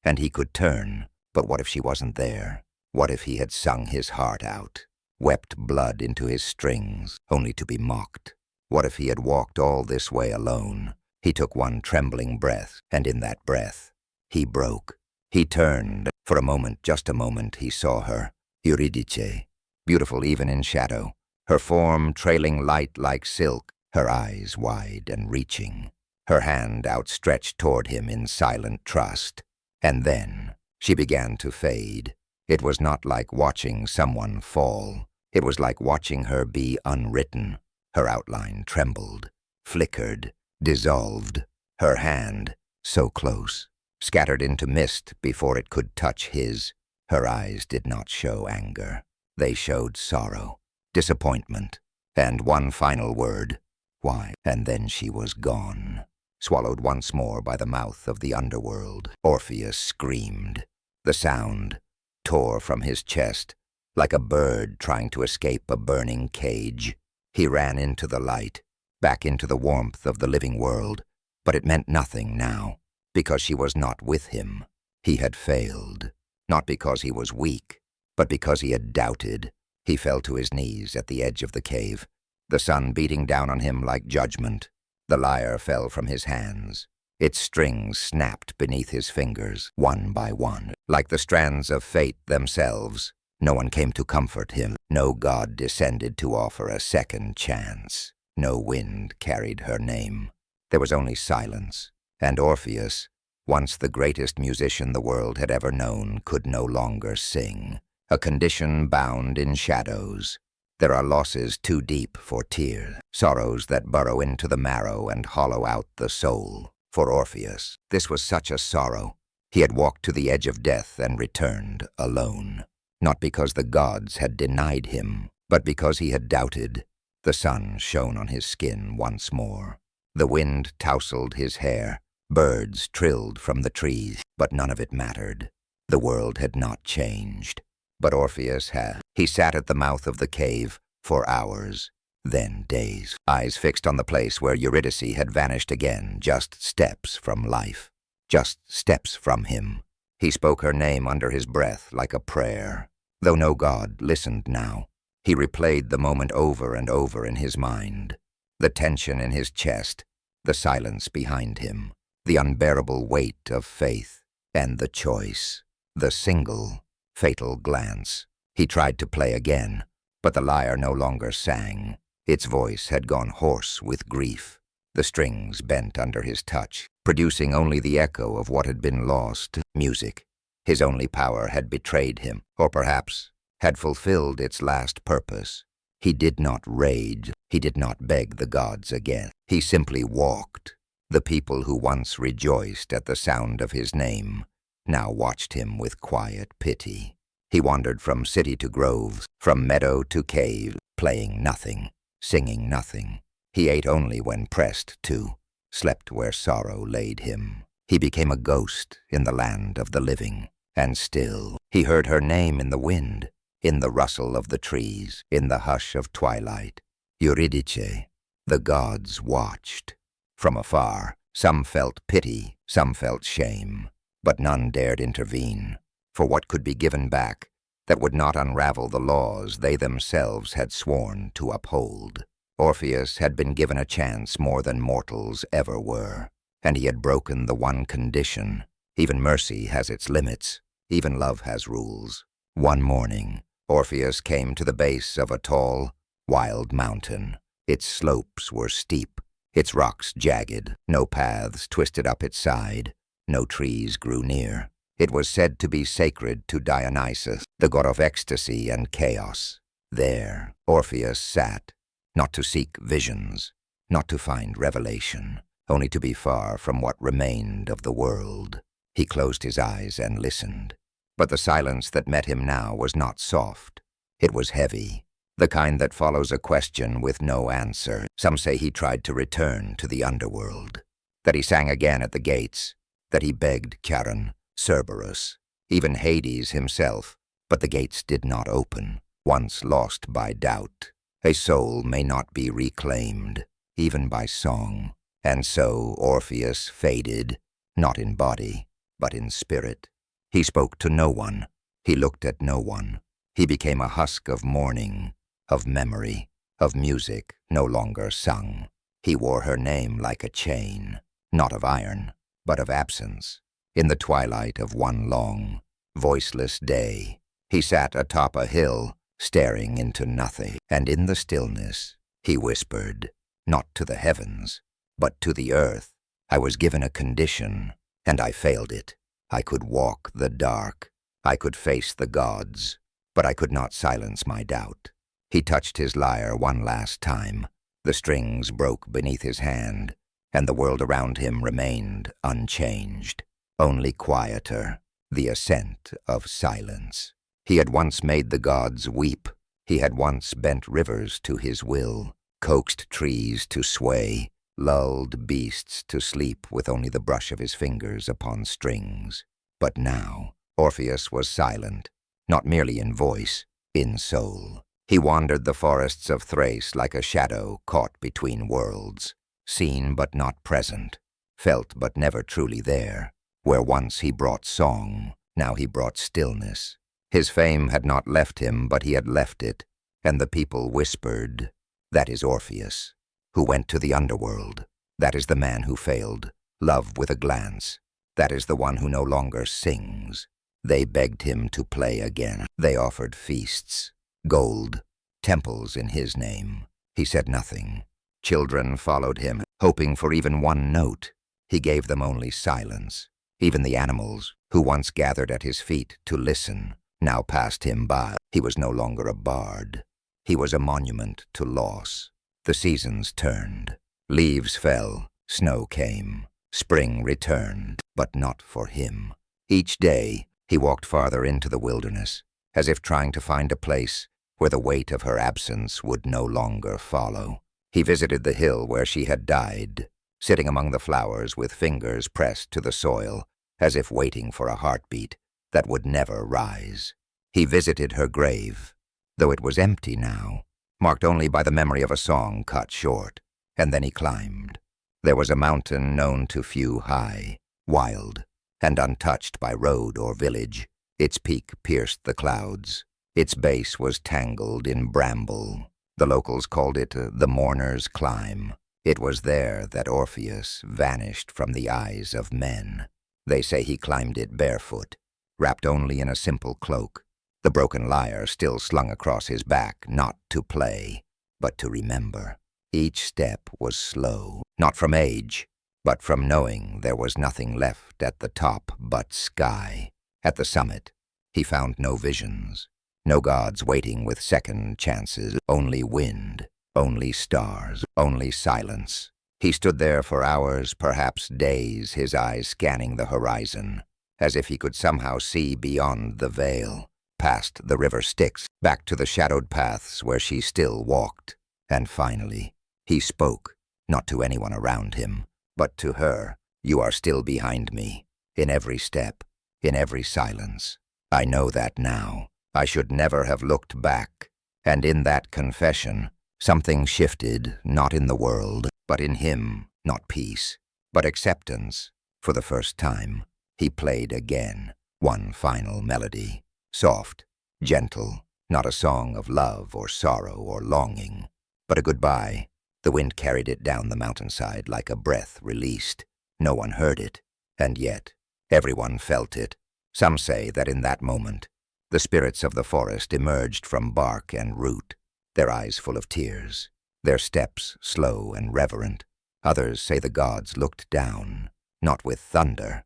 [SPEAKER 1] and he could turn. But what if she wasn't there? What if he had sung his heart out, wept blood into his strings, only to be mocked? What if he had walked all this way alone? He took one trembling breath, and in that breath, he broke. He turned. For a moment, just a moment, he saw her, Eurydice, beautiful even in shadow, her form trailing light like silk, her eyes wide and reaching, her hand outstretched toward him in silent trust. And then she began to fade. It was not like watching someone fall. It was like watching her be unwritten. Her outline trembled, flickered, dissolved. Her hand, so close, scattered into mist before it could touch his. Her eyes did not show anger. They showed sorrow, disappointment, and one final word, why? And then she was gone, swallowed once more by the mouth of the underworld. Orpheus screamed. The sound tore from his chest, like a bird trying to escape a burning cage. He ran into the light, back into the warmth of the living world, but it meant nothing now, because she was not with him. He had failed, not because he was weak, but because he had doubted. He fell to his knees at the edge of the cave, the sun beating down on him like judgment. The lyre fell from his hands. Its strings snapped beneath his fingers, one by one, like the strands of fate themselves. No one came to comfort him. No god descended to offer a second chance. No wind carried her name. There was only silence, and Orpheus, once the greatest musician the world had ever known, could no longer sing, a condition bound in shadows. There are losses too deep for tears, sorrows that burrow into the marrow and hollow out the soul. For Orpheus, this was such a sorrow. He had walked to the edge of death and returned alone, not because the gods had denied him, but because he had doubted. The sun shone on his skin once more. The wind tousled his hair. Birds trilled from the trees, but none of it mattered. The world had not changed. But Orpheus had. He sat at the mouth of the cave for hours, then days, eyes fixed on the place where Eurydice had vanished again, just steps from life, just steps from him. He spoke her name under his breath like a prayer. Though no god listened now, he replayed the moment over and over in his mind. The tension in his chest, the silence behind him, the unbearable weight of faith, and the choice, the single, fatal glance. He tried to play again, but the lyre no longer sang. Its voice had gone hoarse with grief. The strings bent under his touch, producing only the echo of what had been lost. Music, his only power, had betrayed him, or perhaps had fulfilled its last purpose. He did not rage. He did not beg the gods again. He simply walked. The people who once rejoiced at the sound of his name now watched him with quiet pity. He wandered from city to groves, from meadow to cave, playing nothing, singing nothing. He ate only when pressed to, slept where sorrow laid him. He became a ghost in the land of the living, and still he heard her name in the wind, in the rustle of the trees, in the hush of twilight. Eurydice. The gods watched. From afar, some felt pity, some felt shame, but none dared intervene. For what could be given back that would not unravel the laws they themselves had sworn to uphold? Orpheus had been given a chance more than mortals ever were, and he had broken the one condition. Even mercy has its limits, even love has rules. One morning, Orpheus came to the base of a tall, wild mountain. Its slopes were steep, its rocks jagged, no paths twisted up its side, no trees grew near. It was said to be sacred to Dionysus, the god of ecstasy and chaos. There, Orpheus sat, not to seek visions, not to find revelation, only to be far from what remained of the world. He closed his eyes and listened. But the silence that met him now was not soft. It was heavy, the kind that follows a question with no answer. Some say he tried to return to the underworld, that he sang again at the gates, that he begged Charon, Cerberus, even Hades himself, but the gates did not open. Once lost by doubt, a soul may not be reclaimed, even by song. And so Orpheus faded, not in body, but in spirit. He spoke to no one. He looked at no one. He became a husk of mourning, of memory, of music no longer sung. He wore her name like a chain, not of iron, but of absence. In the twilight of one long, voiceless day, he sat atop a hill, staring into nothing, and in the stillness, he whispered, not to the heavens, but to the earth. I was given a condition, and I failed it. I could walk the dark. I could face the gods, but I could not silence my doubt. He touched his lyre one last time. The strings broke beneath his hand, and the world around him remained unchanged, only quieter, the ascent of silence. He had once made the gods weep. He had once bent rivers to his will, coaxed trees to sway, lulled beasts to sleep with only the brush of his fingers upon strings. But now, Orpheus was silent, not merely in voice, in soul. He wandered the forests of Thrace like a shadow caught between worlds, seen but not present, felt but never truly there. Where once he brought song, now he brought stillness. His fame had not left him, but he had left it, and the people whispered, "That is Orpheus, who went to the underworld. That is the man who failed, love with a glance. That is the one who no longer sings. They begged him to play again. They offered feasts, gold, temples in his name. He said nothing. Children followed him, hoping for even one note. He gave them only silence. Even the animals, who once gathered at his feet to listen, now passed him by. He was no longer a bard. He was a monument to loss. The seasons turned. Leaves fell. Snow came. Spring returned, but not for him. Each day, he walked farther into the wilderness, as if trying to find a place where the weight of her absence would no longer follow. He visited the hill where she had died, sitting among the flowers with fingers pressed to the soil, as if waiting for a heartbeat that would never rise. He visited her grave, though it was empty now, marked only by the memory of a song cut short, and then he climbed. There was a mountain known to few high, wild, and untouched by road or village. Its peak pierced the clouds. Its base was tangled in bramble. The locals called it the Mourner's Climb. It was there that Orpheus vanished from the eyes of men. They say he climbed it barefoot, wrapped only in a simple cloak, the broken lyre still slung across his back, not to play, but to remember. Each step was slow, not from age, but from knowing there was nothing left at the top but sky. At the summit, he found no visions, no gods waiting with second chances, only wind, only stars, only silence. He stood there for hours, perhaps days, his eyes scanning the horizon, as if he could somehow see beyond the veil, past the river Styx, back to the shadowed paths where she still walked. And finally, he spoke, not to anyone around him, but to her. "You are still behind me, in every step, in every silence. I know that now. I should never have looked back." And in that confession, something shifted, not in the world, but in him. Not peace, but acceptance. For the first time, he played again, one final melody, soft, gentle, not a song of love or sorrow or longing, but a goodbye. The wind carried it down the mountainside like a breath released. No one heard it, and yet everyone felt it. Some say that in that moment, the spirits of the forest emerged from bark and root, their eyes full of tears, their steps slow and reverent. Others say the gods looked down, not with thunder,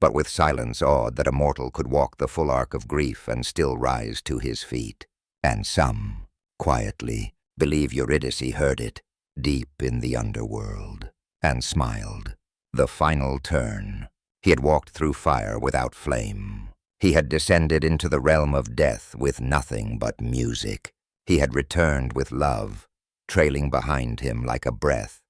[SPEAKER 1] but with silence awed that a mortal could walk the full arc of grief and still rise to his feet. And some, quietly, believe Eurydice heard it, deep in the underworld, and smiled. The final turn. He had walked through fire without flame. He had descended into the realm of death with nothing but music. He had returned with love, trailing behind him like a breath,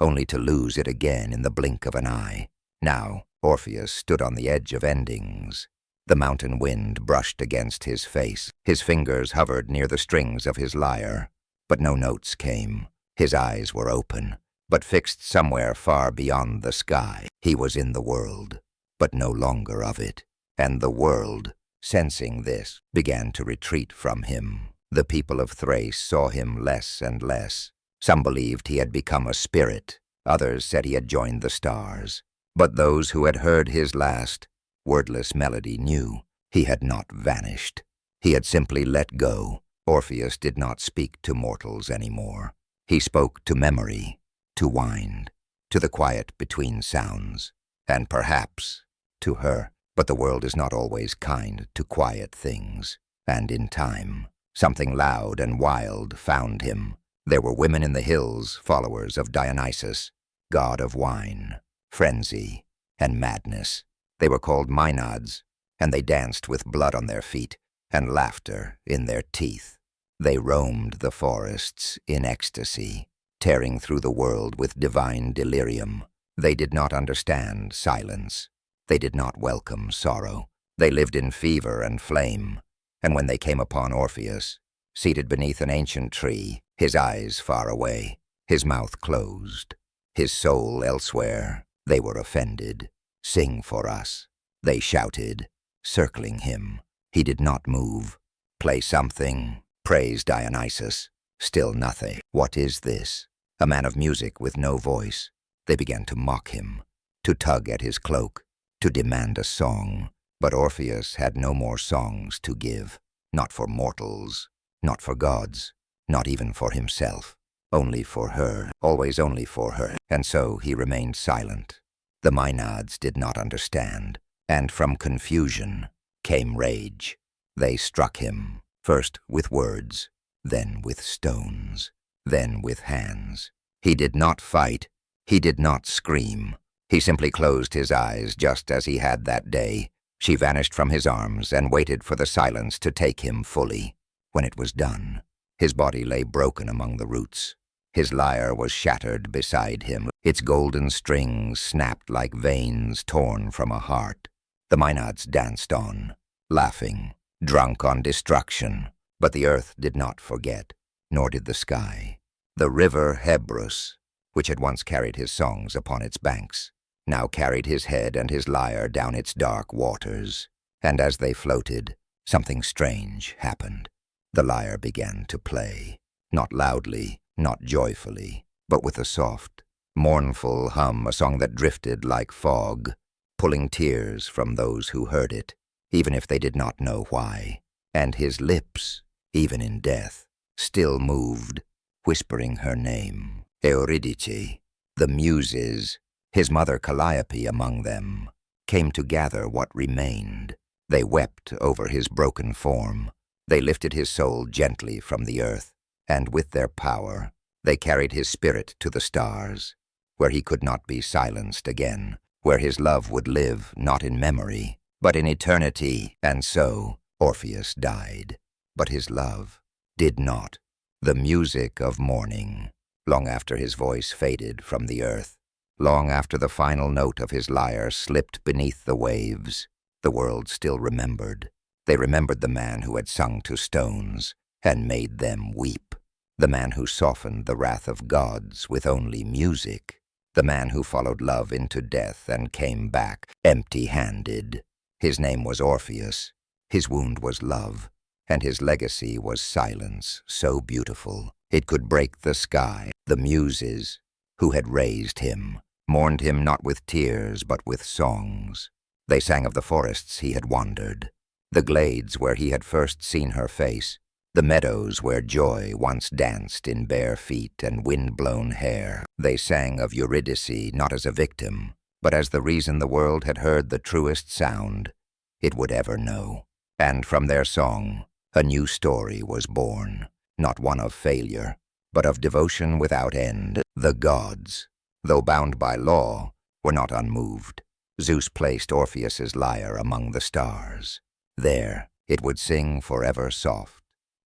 [SPEAKER 1] only to lose it again in the blink of an eye. Now, Orpheus stood on the edge of endings. The mountain wind brushed against his face. His fingers hovered near the strings of his lyre, but no notes came. His eyes were open, but fixed somewhere far beyond the sky. He was in the world, but no longer of it. And the world, sensing this, began to retreat from him. The people of Thrace saw him less and less. Some believed he had become a spirit. Others said he had joined the stars. But those who had heard his last, wordless melody knew he had not vanished. He had simply let go. Orpheus did not speak to mortals anymore. He spoke to memory, to wind, to the quiet between sounds, and perhaps to her. But the world is not always kind to quiet things, and in time, something loud and wild found him. There were women in the hills, followers of Dionysus, god of wine, frenzy, and madness. They were called Maenads, and they danced with blood on their feet and laughter in their teeth. They roamed the forests in ecstasy, tearing through the world with divine delirium. They did not understand silence. They did not welcome sorrow. They lived in fever and flame. And when they came upon Orpheus, seated beneath an ancient tree, his eyes far away, his mouth closed, his soul elsewhere, they were offended. "Sing for us," they shouted, circling him. He did not move. "Play something," praised Dionysus. Still nothing. "What is this? A man of music with no voice." They began to mock him, to tug at his cloak, to demand a song. But Orpheus had no more songs to give, not for mortals, not for gods, not even for himself. Only for her, always only for her. And so he remained silent. The Maenads did not understand, and from confusion came rage. They struck him, first with words, then with stones, then with hands. He did not fight, he did not scream. He simply closed his eyes just as he had that day. She vanished from his arms and waited for the silence to take him fully. When it was done, his body lay broken among the roots. His lyre was shattered beside him. Its golden strings snapped like veins torn from a heart. The Maenads danced on, laughing, drunk on destruction. But the earth did not forget, nor did the sky. The river Hebrus, which had once carried his songs upon its banks, now carried his head and his lyre down its dark waters. And as they floated, something strange happened. The lyre began to play, not loudly, not joyfully, but with a soft, mournful hum, a song that drifted like fog, pulling tears from those who heard it, even if they did not know why. And his lips, even in death, still moved, whispering her name, Eurydice. The Muses, his mother Calliope among them, came to gather what remained. They wept over his broken form. They lifted his soul gently from the earth, and with their power, they carried his spirit to the stars, where he could not be silenced again, where his love would live not in memory, but in eternity. And so Orpheus died, but his love did not. The music of mourning, long after his voice faded from the earth, long after the final note of his lyre slipped beneath the waves, the world still remembered. They remembered the man who had sung to stones and made them weep, the man who softened the wrath of gods with only music, the man who followed love into death and came back empty-handed. His name was Orpheus, his wound was love, and his legacy was silence so beautiful it could break the sky. The Muses, who had raised him, mourned him not with tears but with songs. They sang of the forests he had wandered, the glades where he had first seen her face, the meadows where joy once danced in bare feet and wind-blown hair. They sang of Eurydice not as a victim, but as the reason the world had heard the truest sound it would ever know. And from their song, a new story was born, not one of failure, but of devotion without end. The gods, though bound by law, were not unmoved. Zeus placed Orpheus's lyre among the stars. There it would sing forever soft,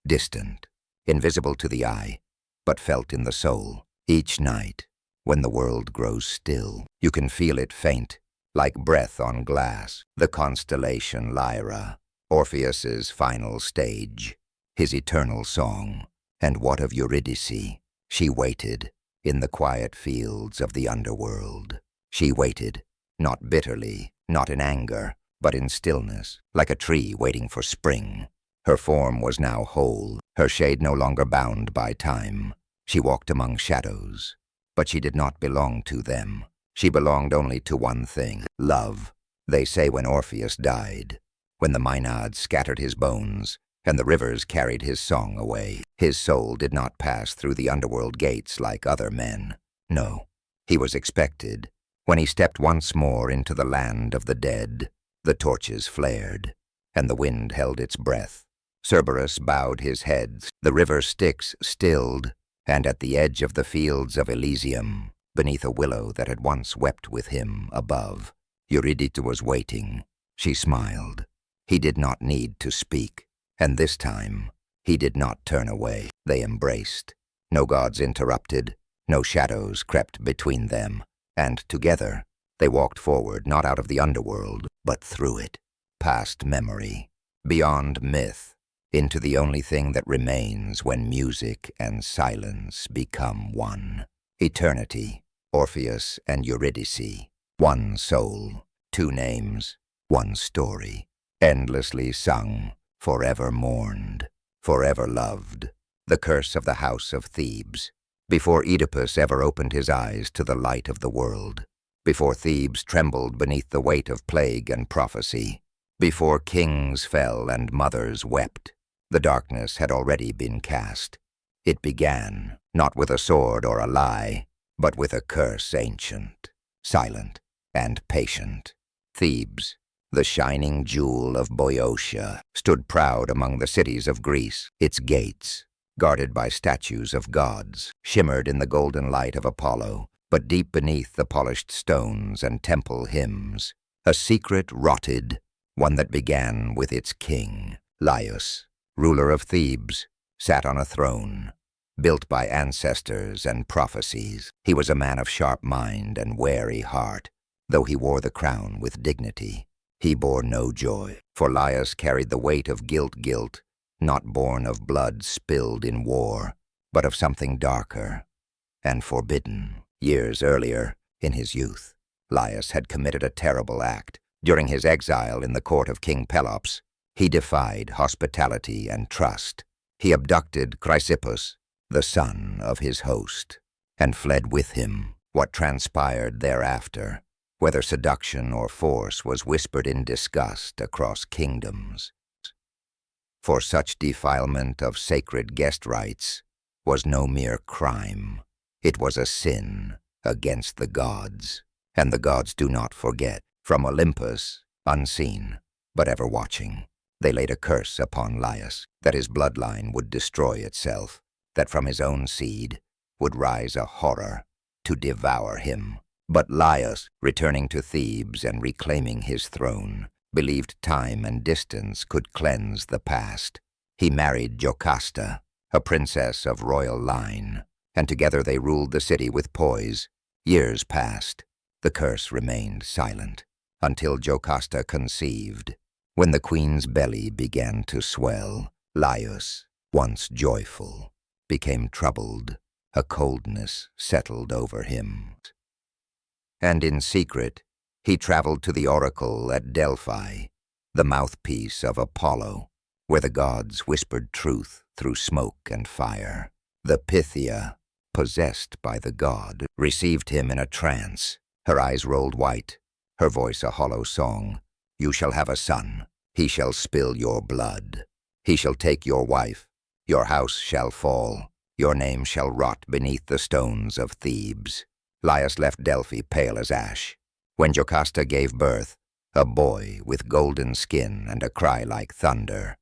[SPEAKER 1] distant, invisible to the eye, but felt in the soul. Each night, when the world grows still, you can feel it faint, like breath on glass. The constellation Lyra, Orpheus's final stage, his eternal song. And what of Eurydice? She waited in the quiet fields of the underworld. She waited, not bitterly, not in anger, but in stillness, like a tree waiting for spring. Her form was now whole, her shade no longer bound by time. She walked among shadows, but she did not belong to them. She belonged only to one thing, love. They say when Orpheus died, when the Maenads scattered his bones, and the rivers carried his song away, his soul did not pass through the underworld gates like other men. No, he was expected. When he stepped once more into the land of the dead, the torches flared, and the wind held its breath. Cerberus bowed his head, the river Styx stilled, and at the edge of the fields of Elysium, beneath a willow that had once wept with him above, Eurydice was waiting. She smiled. He did not need to speak, and this time he did not turn away. They embraced. No gods interrupted, no shadows crept between them, and together they walked forward, not out of the underworld, but through it, past memory, beyond myth, into the only thing that remains when music and silence become one. Eternity, Orpheus and Eurydice, one soul, two names, one story, endlessly sung, forever mourned, forever loved. The curse of the house of Thebes. Before Oedipus ever opened his eyes to the light of the world, before Thebes trembled beneath the weight of plague and prophecy, Before kings fell and mothers wept, the darkness had already been cast. It began, not with a sword or a lie, but with a curse ancient, silent, and patient. Thebes, the shining jewel of Boeotia, stood proud among the cities of Greece. Its gates, guarded by statues of gods, shimmered in the golden light of Apollo, but deep beneath the polished stones and temple hymns, a secret rotted, one that began with its king. Laius, ruler of Thebes, sat on a throne, built by ancestors and prophecies. He was a man of sharp mind and wary heart. Though he wore the crown with dignity, he bore no joy, for Laius carried the weight of guilt, not born of blood spilled in war, but of something darker and forbidden. Years earlier, in his youth, Laius had committed a terrible act. During his exile in the court of King Pelops, he defied hospitality and trust. He abducted Chrysippus, the son of his host, and fled with him. What transpired thereafter, whether seduction or force, was whispered in disgust across kingdoms. For such defilement of sacred guest rites was no mere crime. It was a sin against the gods, and the gods do not forget. From Olympus, unseen, but ever watching, they laid a curse upon Laius, that his bloodline would destroy itself, that from his own seed would rise a horror to devour him. But Laius, returning to Thebes and reclaiming his throne, believed time and distance could cleanse the past. He married Jocasta, a princess of royal line, and together they ruled the city with poise. Years passed. The curse remained silent, until Jocasta conceived. When the queen's belly began to swell, Laius, once joyful, became troubled. A coldness settled over him. And in secret, he traveled to the oracle at Delphi, the mouthpiece of Apollo, where the gods whispered truth through smoke and fire. The Pythia, possessed by the god, received him in a trance. Her eyes rolled white, her voice a hollow song. You shall have a son. He shall spill your blood. He shall take your wife. Your house shall fall. Your name shall rot beneath the stones of Thebes. Laius left Delphi pale as ash. When Jocasta gave birth, a boy with golden skin and a cry like thunder,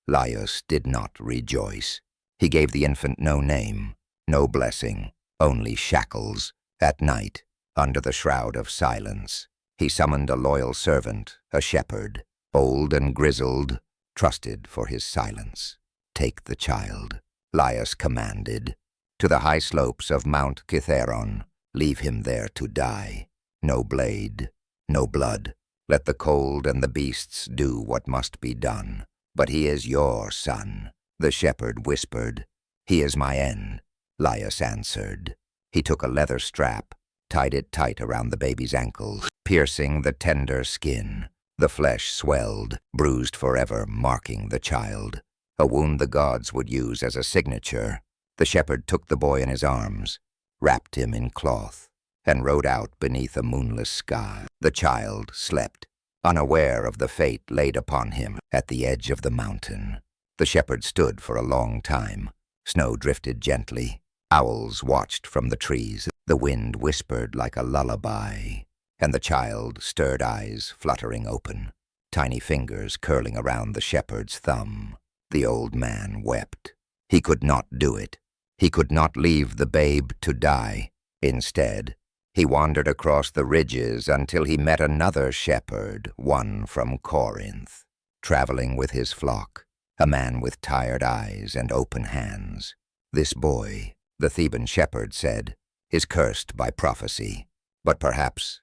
[SPEAKER 1] Laius did not rejoice. He gave the infant no name, no blessing, only shackles. At night, under the shroud of silence, he summoned a loyal servant, a shepherd, old and grizzled, trusted for his silence. Take the child, Laius commanded, to the high slopes of Mount Kithaeron. Leave him there to die. No blade, no blood. Let the cold and the beasts do what must be done. But he is your son, the shepherd whispered. He is my end, Laius answered. He took a leather strap, tied it tight around the baby's ankles, piercing the tender skin. The flesh swelled, bruised forever, marking the child, a wound the gods would use as a signature. The shepherd took the boy in his arms, wrapped him in cloth, and rode out beneath a moonless sky. The child slept, unaware of the fate laid upon him at the edge of the mountain. The shepherd stood for a long time. Snow drifted gently. Owls watched from the trees. The wind whispered like a lullaby, and the child, stirred eyes fluttering open, tiny fingers curling around the shepherd's thumb. The old man wept. He could not do it. He could not leave the babe to die. Instead, he wandered across the ridges until he met another shepherd, one from Corinth, traveling with his flock, a man with tired eyes and open hands. This boy, the Theban shepherd said, is cursed by prophecy, but perhaps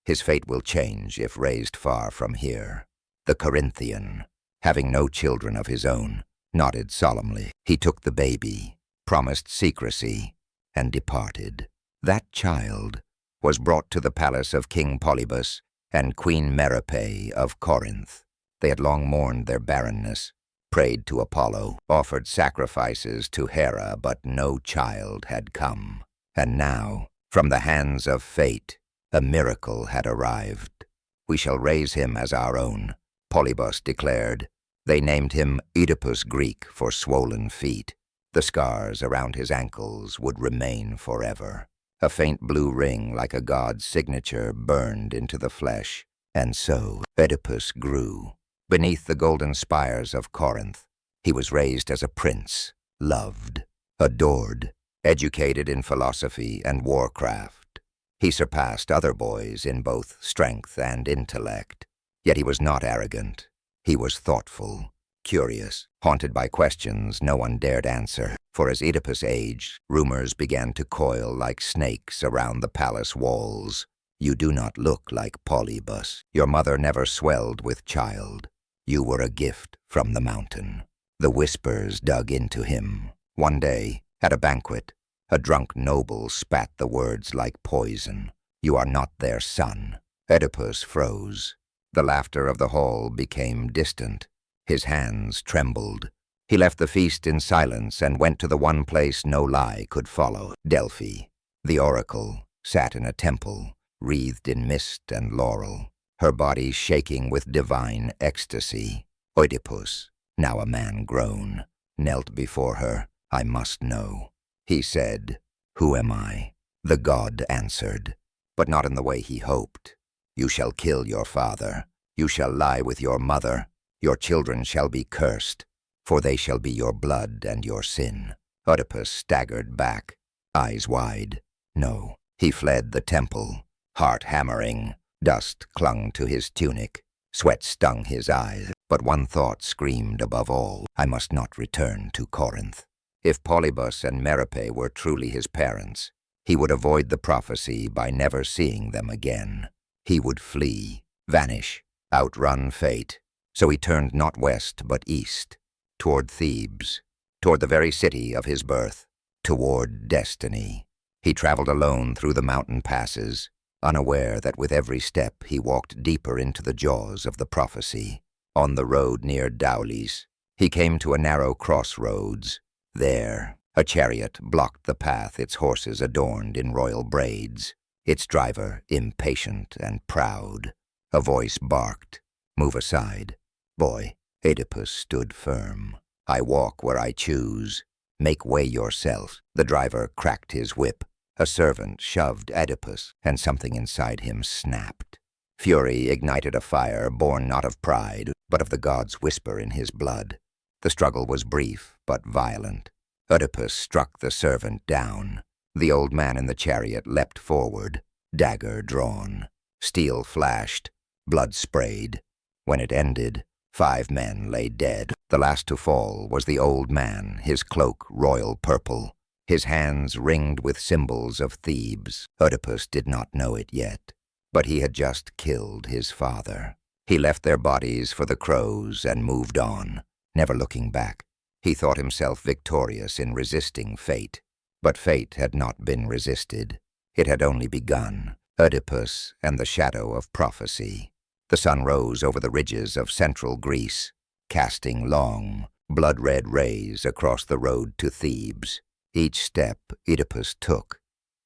[SPEAKER 1] his fate will change if raised far from here. The Corinthian, having no children of his own, nodded solemnly. He took the baby, promised secrecy, and departed. That child was brought to the palace of King Polybus and Queen Merope of Corinth. They had long mourned their barrenness, prayed to Apollo, offered sacrifices to Hera, but no child had come. And now, from the hands of fate, a miracle had arrived. We shall raise him as our own, Polybus declared. They named him Oedipus Greek for swollen feet. The scars around his ankles would remain forever. A faint blue ring like a god's signature burned into the flesh, and so Oedipus grew. Beneath the golden spires of Corinth, he was raised as a prince, loved, adored, educated in philosophy and warcraft. He surpassed other boys in both strength and intellect. Yet he was not arrogant. He was thoughtful, curious, haunted by questions no one dared answer. For as Oedipus aged, rumors began to coil like snakes around the palace walls. You do not look like Polybus. Your mother never swelled with child. You were a gift from the mountain. The whispers dug into him. One day, at a banquet, a drunk noble spat the words like poison. You are not their son. Oedipus froze. The laughter of the hall became distant. His hands trembled. He left the feast in silence and went to the one place no lie could follow, Delphi. The oracle sat in a temple, wreathed in mist and laurel, her body shaking with divine ecstasy. Oedipus, now a man grown, knelt before her. I must know. He said, Who am I? The god answered, but not in the way he hoped. You shall kill your father. You shall lie with your mother. Your children shall be cursed, for they shall be your blood and your sin. Oedipus staggered back, eyes wide. No, he fled the temple, heart hammering. Dust clung to his tunic. Sweat stung his eyes. But one thought screamed above all. I must not return to Corinth. If Polybus and Merope were truly his parents, he would avoid the prophecy by never seeing them again. He would flee, vanish, outrun fate. So he turned not west but east, toward Thebes, toward the very city of his birth, toward destiny. He traveled alone through the mountain passes, unaware that with every step he walked deeper into the jaws of the prophecy. On the road near Daulis, he came to a narrow crossroads. There, a chariot blocked the path, its horses adorned in royal braids, its driver impatient and proud. A voice barked, Move aside. Boy, Oedipus stood firm. I walk where I choose. Make way yourself. The driver cracked his whip. A servant shoved Oedipus, and something inside him snapped. Fury ignited a fire born not of pride, but of the god's whisper in his blood. The struggle was brief, but violent. Oedipus struck the servant down. The old man in the chariot leapt forward, dagger drawn. Steel flashed, blood sprayed. When it ended, 5 men lay dead. The last to fall was the old man, his cloak royal purple, his hands ringed with symbols of Thebes. Oedipus did not know it yet, but he had just killed his father. He left their bodies for the crows and moved on, never looking back. He thought himself victorious in resisting fate, but fate had not been resisted. It had only begun. Oedipus and the shadow of prophecy. The sun rose over the ridges of central Greece, casting long, blood-red rays across the road to Thebes. Each step Oedipus took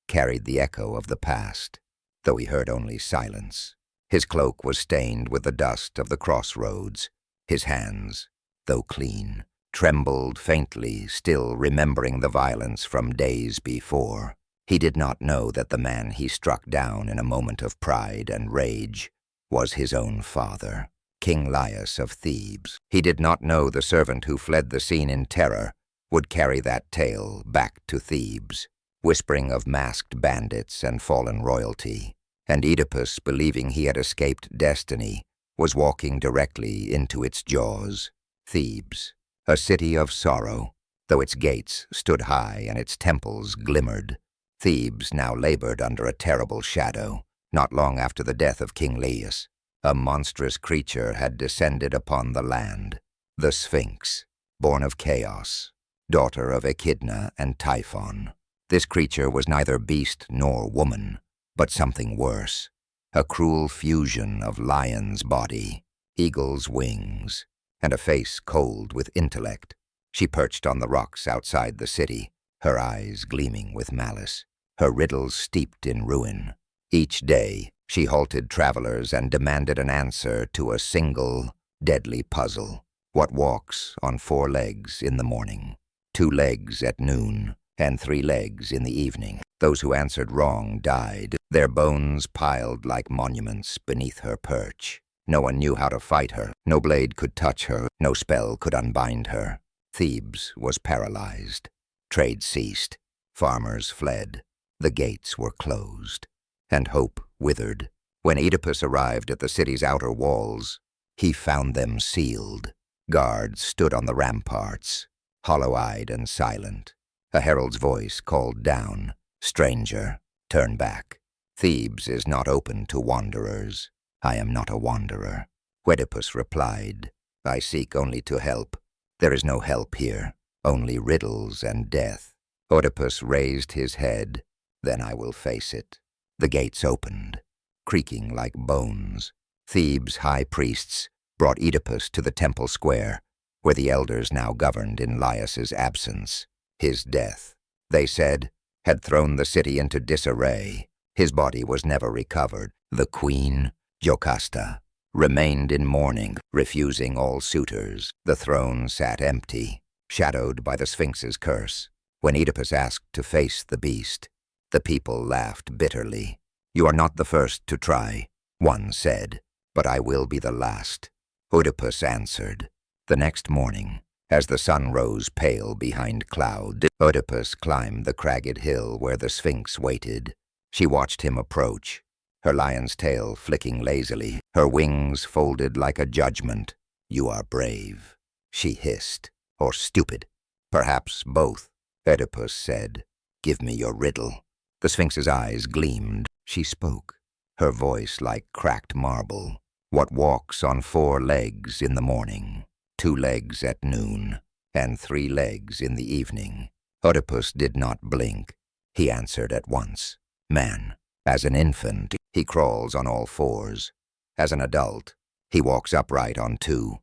[SPEAKER 1] carried the echo of the past, though he heard only silence. His cloak was stained with the dust of the crossroads. His hands, though clean, trembled faintly, still remembering the violence from days before. He did not know that the man he struck down in a moment of pride and rage was his own father, King Laius of Thebes. He did not know the servant who fled the scene in terror would carry that tale back to Thebes, whispering of masked bandits and fallen royalty. And Oedipus, believing he had escaped destiny, was walking directly into its jaws. Thebes, a city of sorrow, though its gates stood high and its temples glimmered. Thebes now labored under a terrible shadow. Not long after the death of King Laius, a monstrous creature had descended upon the land, the Sphinx, born of chaos, daughter of Echidna and Typhon. This creature was neither beast nor woman, but something worse, a cruel fusion of lion's body, eagle's wings, and a face cold with intellect. She perched on the rocks outside the city, her eyes gleaming with malice, her riddles steeped in ruin. Each day, she halted travelers and demanded an answer to a single deadly puzzle. What walks on 4 legs in the morning, 2 legs at noon, and 3 legs in the evening? Those who answered wrong died, their bones piled like monuments beneath her perch. No one knew how to fight her. No blade could touch her. No spell could unbind her. Thebes was paralyzed. Trade ceased. Farmers fled. The gates were closed. And hope withered. When Oedipus arrived at the city's outer walls, he found them sealed. Guards stood on the ramparts, hollow-eyed and silent. A herald's voice called down, "Stranger, turn back. Thebes is not open to wanderers. I am not a wanderer." Oedipus replied, "I seek only to help. There is no help here, only riddles and death." Oedipus raised his head, "Then I will face it." The gates opened, creaking like bones. Thebes' high priests brought Oedipus to the temple square, where the elders now governed in Laius's absence. His death, they said, had thrown the city into disarray. His body was never recovered. The queen, Jocasta, remained in mourning, refusing all suitors. The throne sat empty, shadowed by the Sphinx's curse. When Oedipus asked to face the beast, the people laughed bitterly. "You are not the first to try," one said, "but I will be the last." Oedipus answered. The next morning, as the sun rose pale behind cloud, Oedipus climbed the cragged hill where the Sphinx waited. She watched him approach, her lion's tail flicking lazily, her wings folded like a judgment. "You are brave," she hissed, "or stupid." "Perhaps both," Oedipus said. "Give me your riddle." The Sphinx's eyes gleamed. She spoke, her voice like cracked marble. "What walks on 4 legs in the morning, 2 legs at noon, and 3 legs in the evening?" Oedipus did not blink. He answered at once. "Man. As an infant, he crawls on all 4s. As an adult, he walks upright on 2.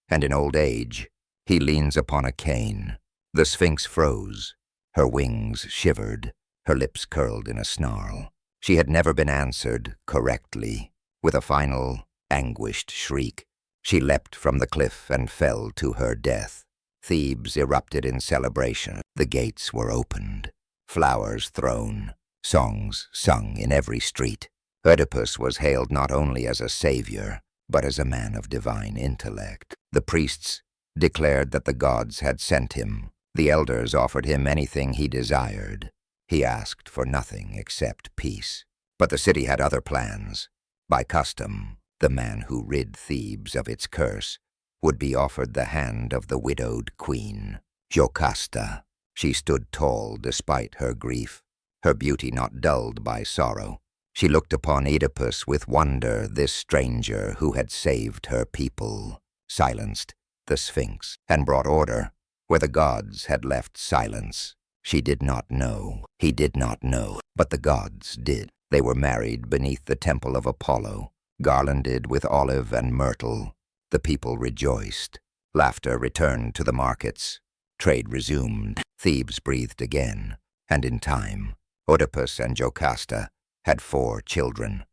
[SPEAKER 1] And in old age, he leans upon a cane." The Sphinx froze. Her wings shivered, her lips curled in a snarl. She had never been answered correctly. With a final, anguished shriek, she leapt from the cliff and fell to her death. Thebes erupted in celebration. The gates were opened, flowers thrown, songs sung in every street. Oedipus was hailed not only as a savior, but as a man of divine intellect. The priests declared that the gods had sent him. The elders offered him anything he desired. He asked for nothing except peace. But the city had other plans. By custom, the man who rid Thebes of its curse would be offered the hand of the widowed queen, Jocasta. She stood tall despite her grief, her beauty not dulled by sorrow. She looked upon Oedipus with wonder, this stranger who had saved her people, silenced the Sphinx, and brought order where the gods had left silence. She did not know, he did not know, but the gods did. They were married beneath the temple of Apollo, garlanded with olive and myrtle. The people rejoiced. Laughter returned to the markets. Trade resumed. Thebes breathed again, and in time, Oedipus and Jocasta had 4 children,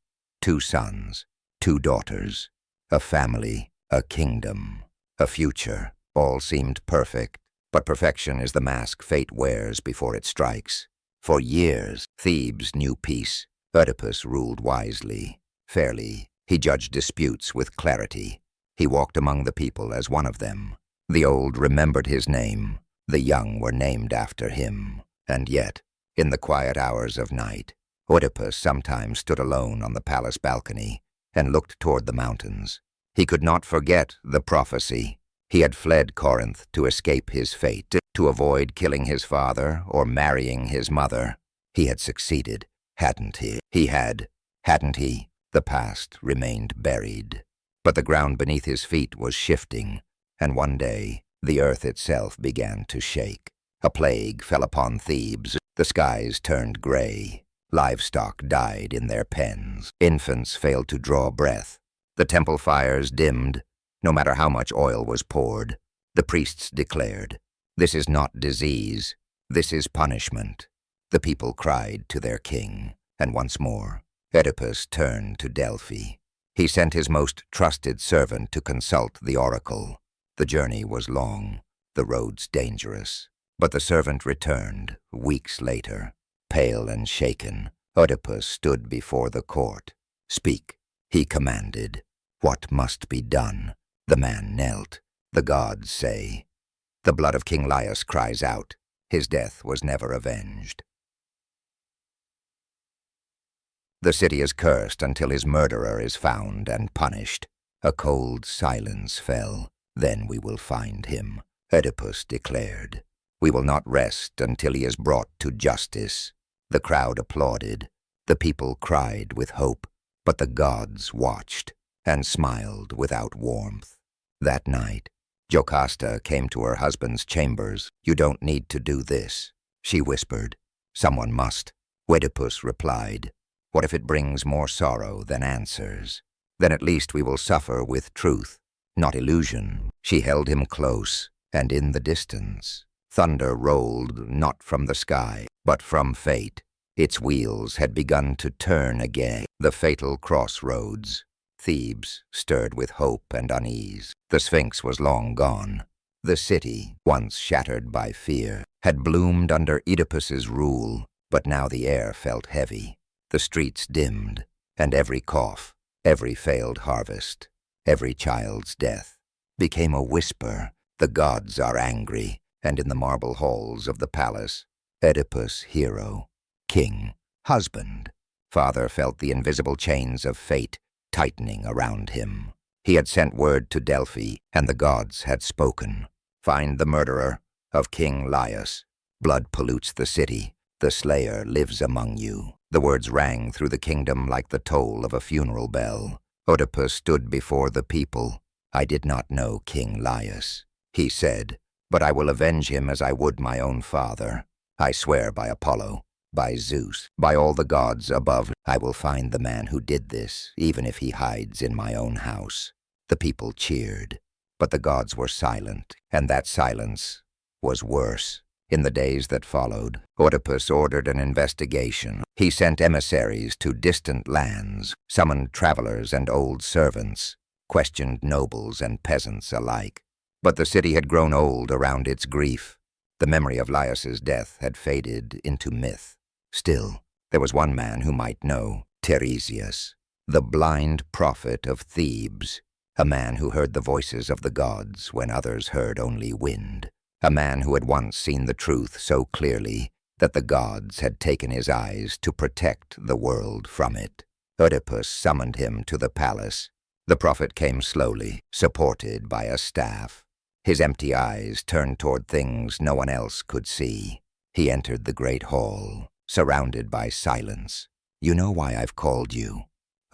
[SPEAKER 1] 2 sons, 2 daughters, a family, a kingdom, a future. All seemed perfect, but perfection is the mask fate wears before it strikes. For years, Thebes knew peace. Oedipus ruled wisely, fairly. He judged disputes with clarity. He walked among the people as one of them. The old remembered his name. The young were named after him. And yet, in the quiet hours of night, Oedipus sometimes stood alone on the palace balcony and looked toward the mountains. He could not forget the prophecy. He had fled Corinth to escape his fate, to avoid killing his father or marrying his mother. He had succeeded, hadn't he? He had, hadn't he? The past remained buried. But the ground beneath his feet was shifting, and one day the earth itself began to shake. A plague fell upon Thebes. The skies turned gray. Livestock died in their pens. Infants failed to draw breath. The temple fires dimmed, no matter how much oil was poured. The priests declared, "This is not disease, this is punishment." The people cried to their king, and once more, Oedipus turned to Delphi. He sent his most trusted servant to consult the oracle. The journey was long, the roads dangerous. But the servant returned, weeks later. Pale and shaken, Oedipus stood before the court. "Speak," he commanded. "What must be done?" The man knelt. "The gods say." The blood of King Laius cries out. His death was never avenged. The city is cursed until his murderer is found and punished. A cold silence fell. "Then we will find him," Oedipus declared. "We will not rest until he is brought to justice." The crowd applauded. The people cried with hope, but the gods watched and smiled without warmth. That night, Jocasta came to her husband's chambers. "You don't need to do this," she whispered. "Someone must." Oedipus replied, "What if it brings more sorrow than answers? Then at least we will suffer with truth, not illusion." She held him close, and in the distance, thunder rolled not from the sky, but from fate. Its wheels had begun to turn again. The fatal crossroads. Thebes stirred with hope and unease. The Sphinx was long gone. The city, once shattered by fear, had bloomed under Oedipus's rule, but now the air felt heavy. The streets dimmed, and every cough, every failed harvest, every child's death became a whisper. The gods are angry, and in the marble halls of the palace, Oedipus, hero, king, husband, father, felt the invisible chains of fate tightening around him. He had sent word to Delphi, and the gods had spoken. "Find the murderer of King Laius. Blood pollutes the city. The slayer lives among you." The words rang through the kingdom like the toll of a funeral bell. Oedipus stood before the people. "I did not know King Laius," he said, "but I will avenge him as I would my own father. I swear by Apollo, by Zeus, by all the gods above, I will find the man who did this, even if he hides in my own house." The people cheered, but the gods were silent, and that silence was worse. In the days that followed, Oedipus ordered an investigation. He sent emissaries to distant lands, summoned travelers and old servants, questioned nobles and peasants alike. But the city had grown old around its grief. The memory of Laius's death had faded into myth. Still, there was one man who might know, Tiresias, the blind prophet of Thebes, a man who heard the voices of the gods when others heard only wind, a man who had once seen the truth so clearly that the gods had taken his eyes to protect the world from it. Oedipus summoned him to the palace. The prophet came slowly, supported by a staff. His empty eyes turned toward things no one else could see. He entered the great hall, surrounded by silence. "You know why I've called you,"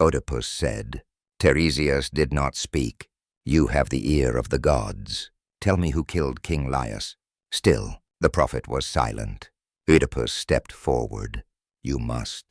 [SPEAKER 1] Oedipus said. "Tiresias did not speak. You have the ear of the gods. Tell me who killed King Laius." Still, the prophet was silent. Oedipus stepped forward. "You must.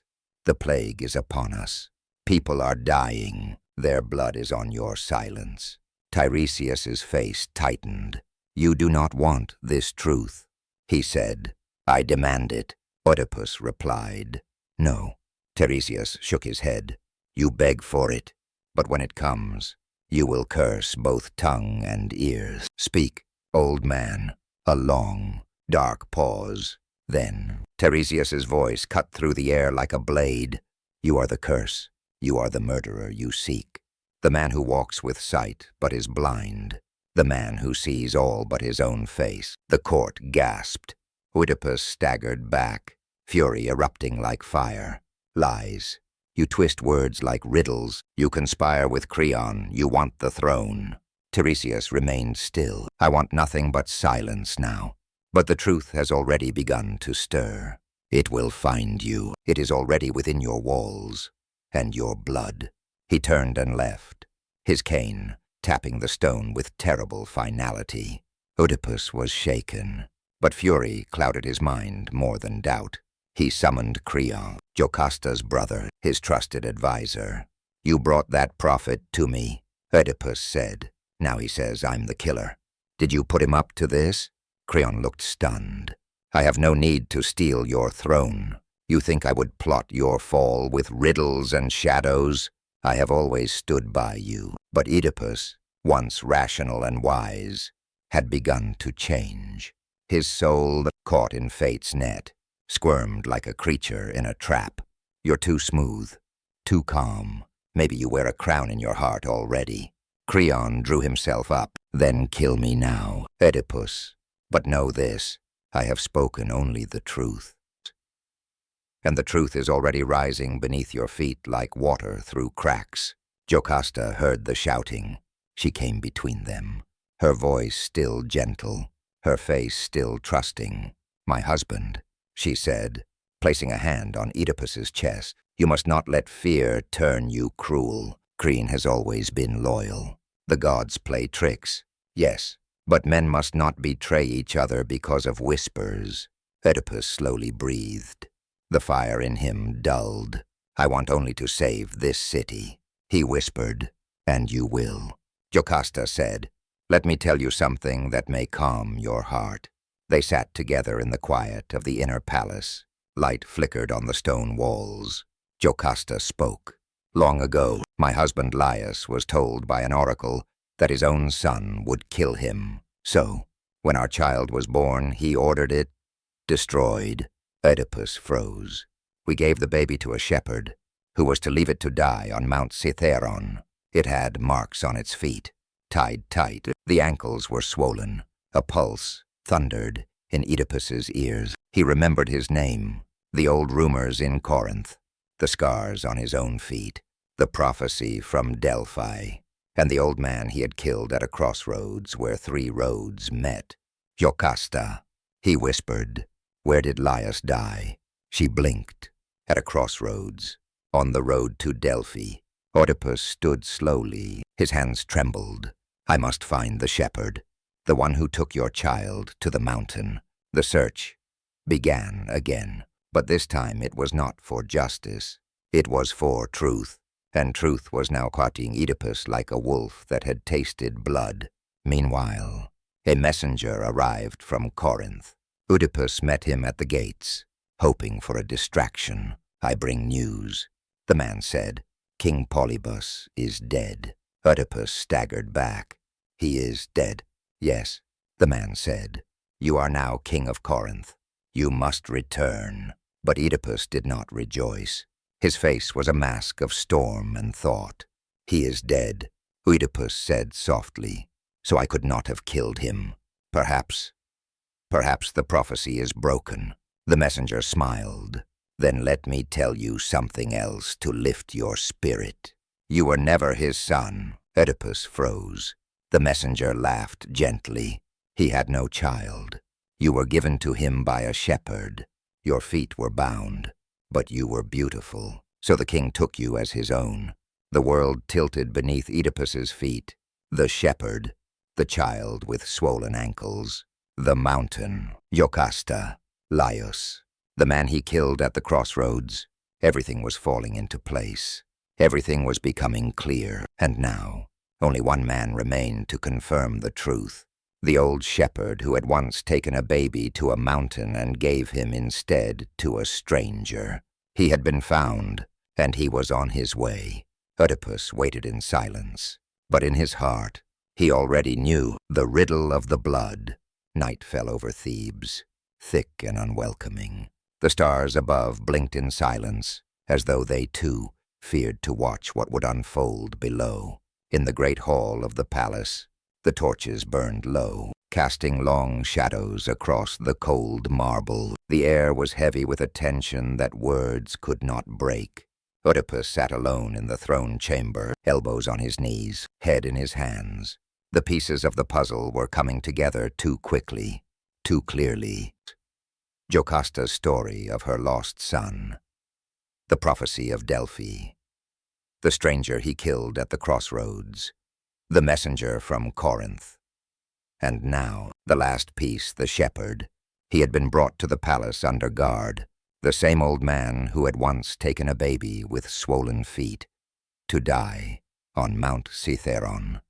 [SPEAKER 1] The plague is upon us. People are dying. Their blood is on your silence." Tiresias's face tightened. "You do not want this truth," he said. "I demand it," Oedipus replied. "No." Tiresias shook his head. "You beg for it, but when it comes, you will curse both tongue and ears. Speak, old man." A long, dark pause. Then Tiresias's voice cut through the air like a blade. "You are the curse. You are the murderer you seek. The man who walks with sight but is blind. The man who sees all but his own face." The court gasped. Oedipus staggered back, fury erupting like fire. "Lies. You twist words like riddles. You conspire with Creon. You want the throne." Tiresias remained still. "I want nothing but silence now. But the truth has already begun to stir. It will find you. It is already within your walls. And your blood." He turned and left, his cane tapping the stone with terrible finality. Oedipus was shaken, but fury clouded his mind more than doubt. He summoned Creon, Jocasta's brother, his trusted advisor. "You brought that prophet to me," Oedipus said. "Now he says I'm the killer. Did you put him up to this?" Creon looked stunned. "I have no need to steal your throne. You think I would plot your fall with riddles and shadows?" I have always stood by you. But Oedipus, once rational and wise, had begun to change. His soul, caught in fate's net, squirmed like a creature in a trap. You're too smooth, too calm. Maybe you wear a crown in your heart already. Creon drew himself up. Then kill me now, Oedipus. But know this, I have spoken only the truth. And the truth is already rising beneath your feet like water through cracks. Jocasta heard the shouting. She came between them, her voice still gentle, her face still trusting. My husband, she said, placing a hand on Oedipus's chest. You must not let fear turn you cruel. Creon has always been loyal. The gods play tricks, yes, but men must not betray each other because of whispers. Oedipus slowly breathed. The fire in him dulled. I want only to save this city. He whispered, and you will. Jocasta said, let me tell you something that may calm your heart. They sat together in the quiet of the inner palace. Light flickered on the stone walls. Jocasta spoke. Long ago, my husband Laius was told by an oracle that his own son would kill him. So, when our child was born, he ordered it destroyed. Oedipus froze. We gave the baby to a shepherd, who was to leave it to die on Mount Cithaeron. It had marks on its feet, tied tight. The ankles were swollen. A pulse thundered in Oedipus's ears. He remembered his name, the old rumors in Corinth, the scars on his own feet, the prophecy from Delphi, and the old man he had killed at a crossroads where 3 roads met. Jocasta, he whispered. Where did Laius die? She blinked. At a crossroads, on the road to Delphi. Oedipus stood slowly. His hands trembled. I must find the shepherd, the one who took your child to the mountain. The search began again, but this time it was not for justice. It was for truth, and truth was now cutting Oedipus like a wolf that had tasted blood. Meanwhile, a messenger arrived from Corinth. Oedipus met him at the gates, hoping for a distraction. I bring news, the man said. King Polybus is dead. Oedipus staggered back. He is dead. Yes, the man said. You are now king of Corinth. You must return. But Oedipus did not rejoice. His face was a mask of storm and thought. He is dead, Oedipus said softly. So I could not have killed him. Perhaps the prophecy is broken. The messenger smiled. Then let me tell you something else to lift your spirit. You were never his son. Oedipus froze. The messenger laughed gently. He had no child. You were given to him by a shepherd. Your feet were bound, but you were beautiful. So the king took you as his own. The world tilted beneath Oedipus's feet. The shepherd, the child with swollen ankles. The mountain, Jocasta, Laius, the man he killed at the crossroads. Everything was falling into place. Everything was becoming clear. And now, only one man remained to confirm the truth. The old shepherd who had once taken a baby to a mountain and gave him instead to a stranger. He had been found, and he was on his way. Oedipus waited in silence, but in his heart, he already knew the riddle of the blood. Night fell over Thebes, thick and unwelcoming. The stars above blinked in silence, as though they too feared to watch what would unfold below. In the great hall of the palace, the torches burned low, casting long shadows across the cold marble. The air was heavy with a tension that words could not break. Oedipus sat alone in the throne chamber, elbows on his knees, head in his hands. The pieces of the puzzle were coming together too quickly, too clearly. Jocasta's story of her lost son, the prophecy of Delphi, the stranger he killed at the crossroads, the messenger from Corinth. And now, the last piece, the shepherd. He had been brought to the palace under guard, the same old man who had once taken a baby with swollen feet to die on Mount Cithaeron,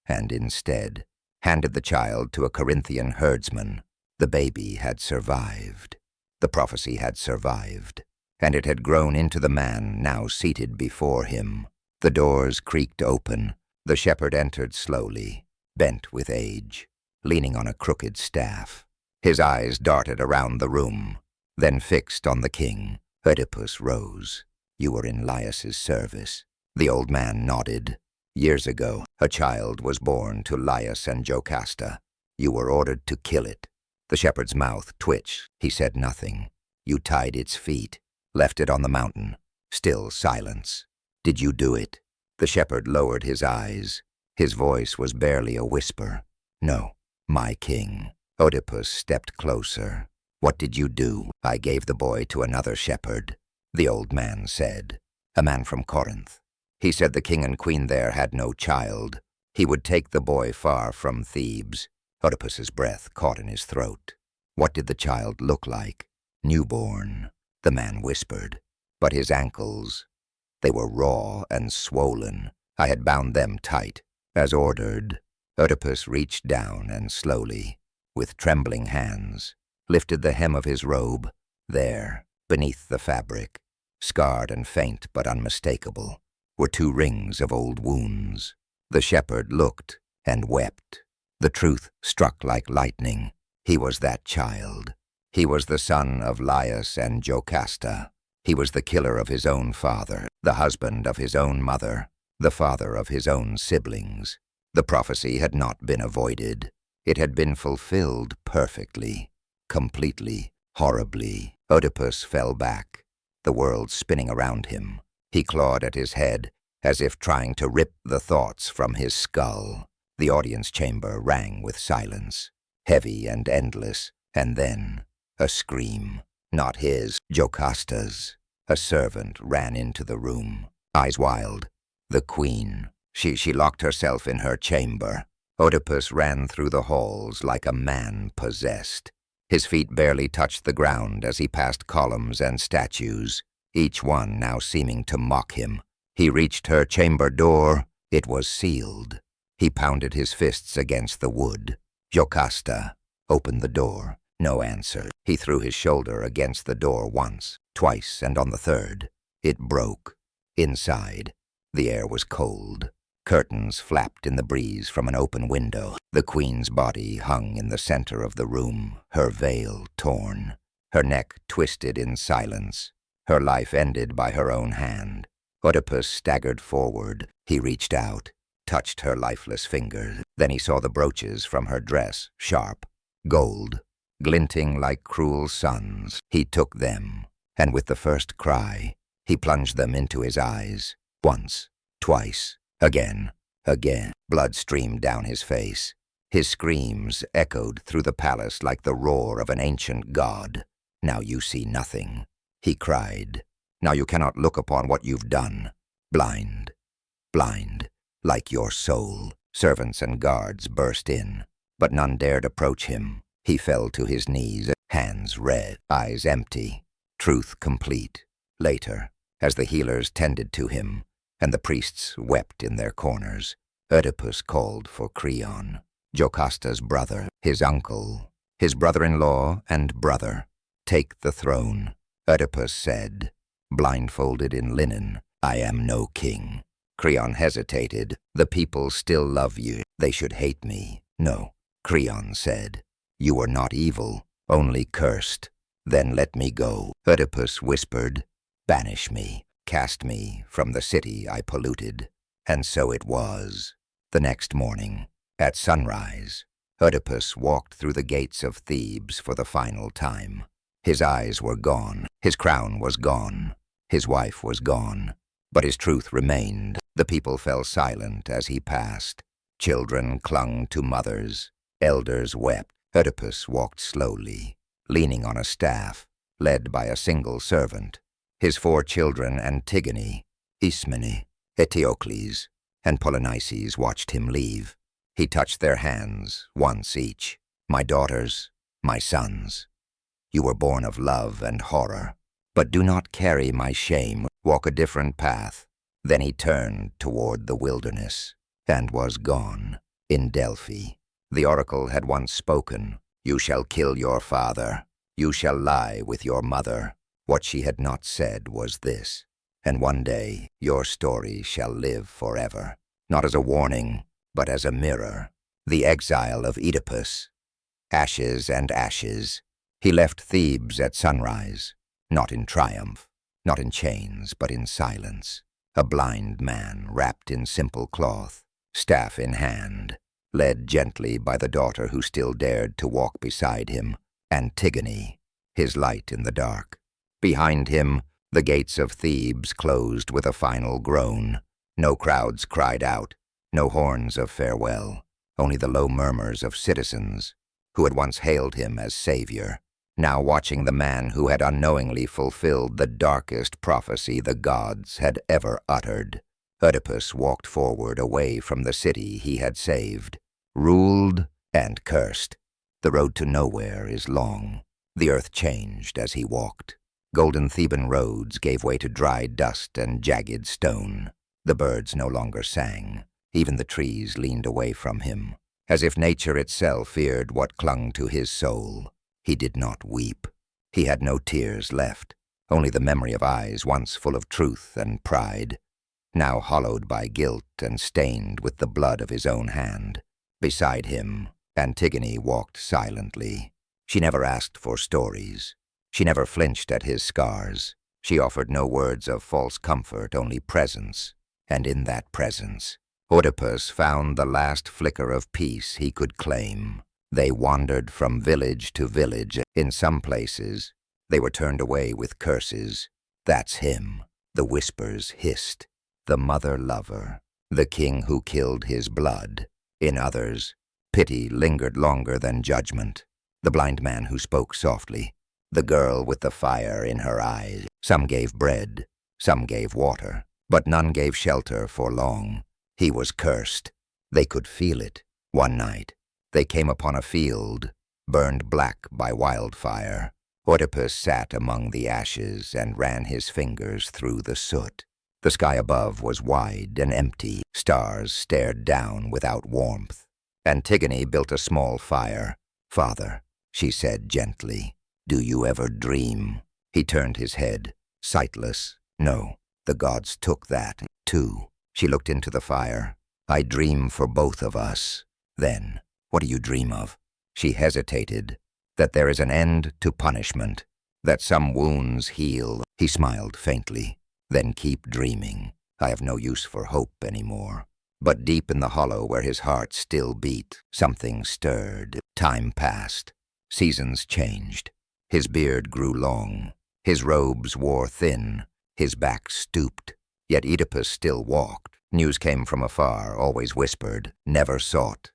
[SPEAKER 1] and instead handed the child to a Corinthian herdsman. The baby had survived. The prophecy had survived, and it had grown into the man now seated before him. The doors creaked open. The shepherd entered slowly, bent with age, leaning on a crooked staff. His eyes darted around the room, then fixed on the king. Oedipus rose. "You were in Laius's service." The old man nodded. "Years ago, a child was born to Laius and Jocasta. You were ordered to kill it." The shepherd's mouth twitched. He said nothing. "You tied its feet, left it on the mountain." Still silence. "Did you do it?" The shepherd lowered his eyes. His voice was barely a whisper. "No, my king." Oedipus stepped closer. "What did you do?" "I gave the boy to another shepherd," the old man said. "A man from Corinth. He said the king and queen there had no child. He would take the boy far from Thebes." Oedipus's breath caught in his throat. "What did the child look like?" "Newborn," the man whispered. "But his ankles, they were raw and swollen. I had bound them tight, as ordered." Oedipus reached down and slowly, with trembling hands, lifted the hem of his robe. There, beneath the fabric, scarred and faint but unmistakable, were 2 rings of old wounds. The shepherd looked and wept. The truth struck like lightning. He was that child. He was the son of Laius and Jocasta. He was the killer of his own father, the husband of his own mother, the father of his own siblings. The prophecy had not been avoided. It had been fulfilled perfectly, completely, horribly. Oedipus fell back, the world spinning around him. He clawed at his head, as if trying to rip the thoughts from his skull. The audience chamber rang with silence, heavy and endless, and then a scream. Not his, Jocasta's. A servant ran into the room, eyes wild. The queen. She locked herself in her chamber. Oedipus ran through the halls like a man possessed. His feet barely touched the ground as he passed columns and statues, each one now seeming to mock him. He reached her chamber door. It was sealed. He pounded his fists against the wood. "Jocasta, open the door." No answer. He threw his shoulder against the door once, twice, and on the third, it broke. Inside, the air was cold. Curtains flapped in the breeze from an open window. The queen's body hung in the center of the room, her veil torn, her neck twisted in silence, her life ended by her own hand. Oedipus staggered forward. He reached out, touched her lifeless fingers. Then he saw the brooches from her dress, sharp, gold, glinting like cruel suns. He took them, and with the first cry, he plunged them into his eyes. Once, twice, again. Blood streamed down his face. His screams echoed through the palace like the roar of an ancient god. "Now you see nothing," he cried. "Now you cannot look upon what you've done. Blind, like your soul." Servants and guards burst in, but none dared approach him. He fell to his knees, hands red, eyes empty, truth complete. Later, as the healers tended to him, and the priests wept in their corners, Oedipus called for Creon, Jocasta's brother, his uncle, his brother-in-law and brother. "Take the throne," Oedipus said, blindfolded in linen. "I am no king." Creon hesitated. "The people still love you. They should hate me." "No," Creon said. "You were not evil, only cursed. Then let me go." Oedipus whispered, "Banish me, cast me from the city I polluted." And so it was. The next morning, at sunrise, Oedipus walked through the gates of Thebes for the final time. His eyes were gone, his crown was gone, his wife was gone, but his truth remained. The people fell silent as he passed. Children clung to mothers, elders wept. Oedipus walked slowly, leaning on a staff, led by a single servant. His 4 children, Antigone, Ismene, Eteocles, and Polynices, watched him leave. He touched their hands, once each. "My daughters, my sons, you were born of love and horror, but do not carry my shame. Walk a different path." Then he turned toward the wilderness, and was gone. In Delphi, the oracle had once spoken, "You shall kill your father. You shall lie with your mother." What she had not said was this, and one day your story shall live forever, not as a warning, but as a mirror. The exile of Oedipus. Ashes and ashes. He left Thebes at sunrise, not in triumph, not in chains, but in silence. A blind man wrapped in simple cloth, staff in hand, led gently by the daughter who still dared to walk beside him, Antigone, his light in the dark. Behind him, the gates of Thebes closed with a final groan. No crowds cried out, no horns of farewell, only the low murmurs of citizens who had once hailed him as savior, now watching the man who had unknowingly fulfilled the darkest prophecy the gods had ever uttered. Oedipus walked forward away from the city he had saved, ruled and cursed. The road to nowhere is long. The earth changed as he walked. Golden Theban roads gave way to dry dust and jagged stone. The birds no longer sang. Even the trees leaned away from him, as if nature itself feared what clung to his soul. He did not weep. He had no tears left, only the memory of eyes once full of truth and pride, now hollowed by guilt and stained with the blood of his own hand. Beside him, Antigone walked silently. She never asked for stories. She never flinched at his scars. She offered no words of false comfort, only presence. And in that presence, Oedipus found the last flicker of peace he could claim. They wandered from village to village. In some places, they were turned away with curses. That's him, the whispers hissed. The mother-lover, the king who killed his blood. In others, pity lingered longer than judgment. The blind man who spoke softly, the girl with the fire in her eyes. Some gave bread, some gave water, but none gave shelter for long. He was cursed. They could feel it. One night, they came upon a field, burned black by wildfire. Oedipus sat among the ashes and ran his fingers through the soot. The sky above was wide and empty. Stars stared down without warmth. Antigone built a small fire. "Father," she said gently, "do you ever dream?" He turned his head, sightless. "No, the gods took that, too." She looked into the fire. "I dream for both of us." Then, "What do you dream of?" She hesitated. "That there is an end to punishment, that some wounds heal." He smiled faintly. "Then keep dreaming. I have no use for hope anymore." But deep in the hollow where his heart still beat, something stirred. Time passed. Seasons changed. His beard grew long. His robes wore thin. His back stooped. Yet Oedipus still walked. News came from afar, always whispered, never sought.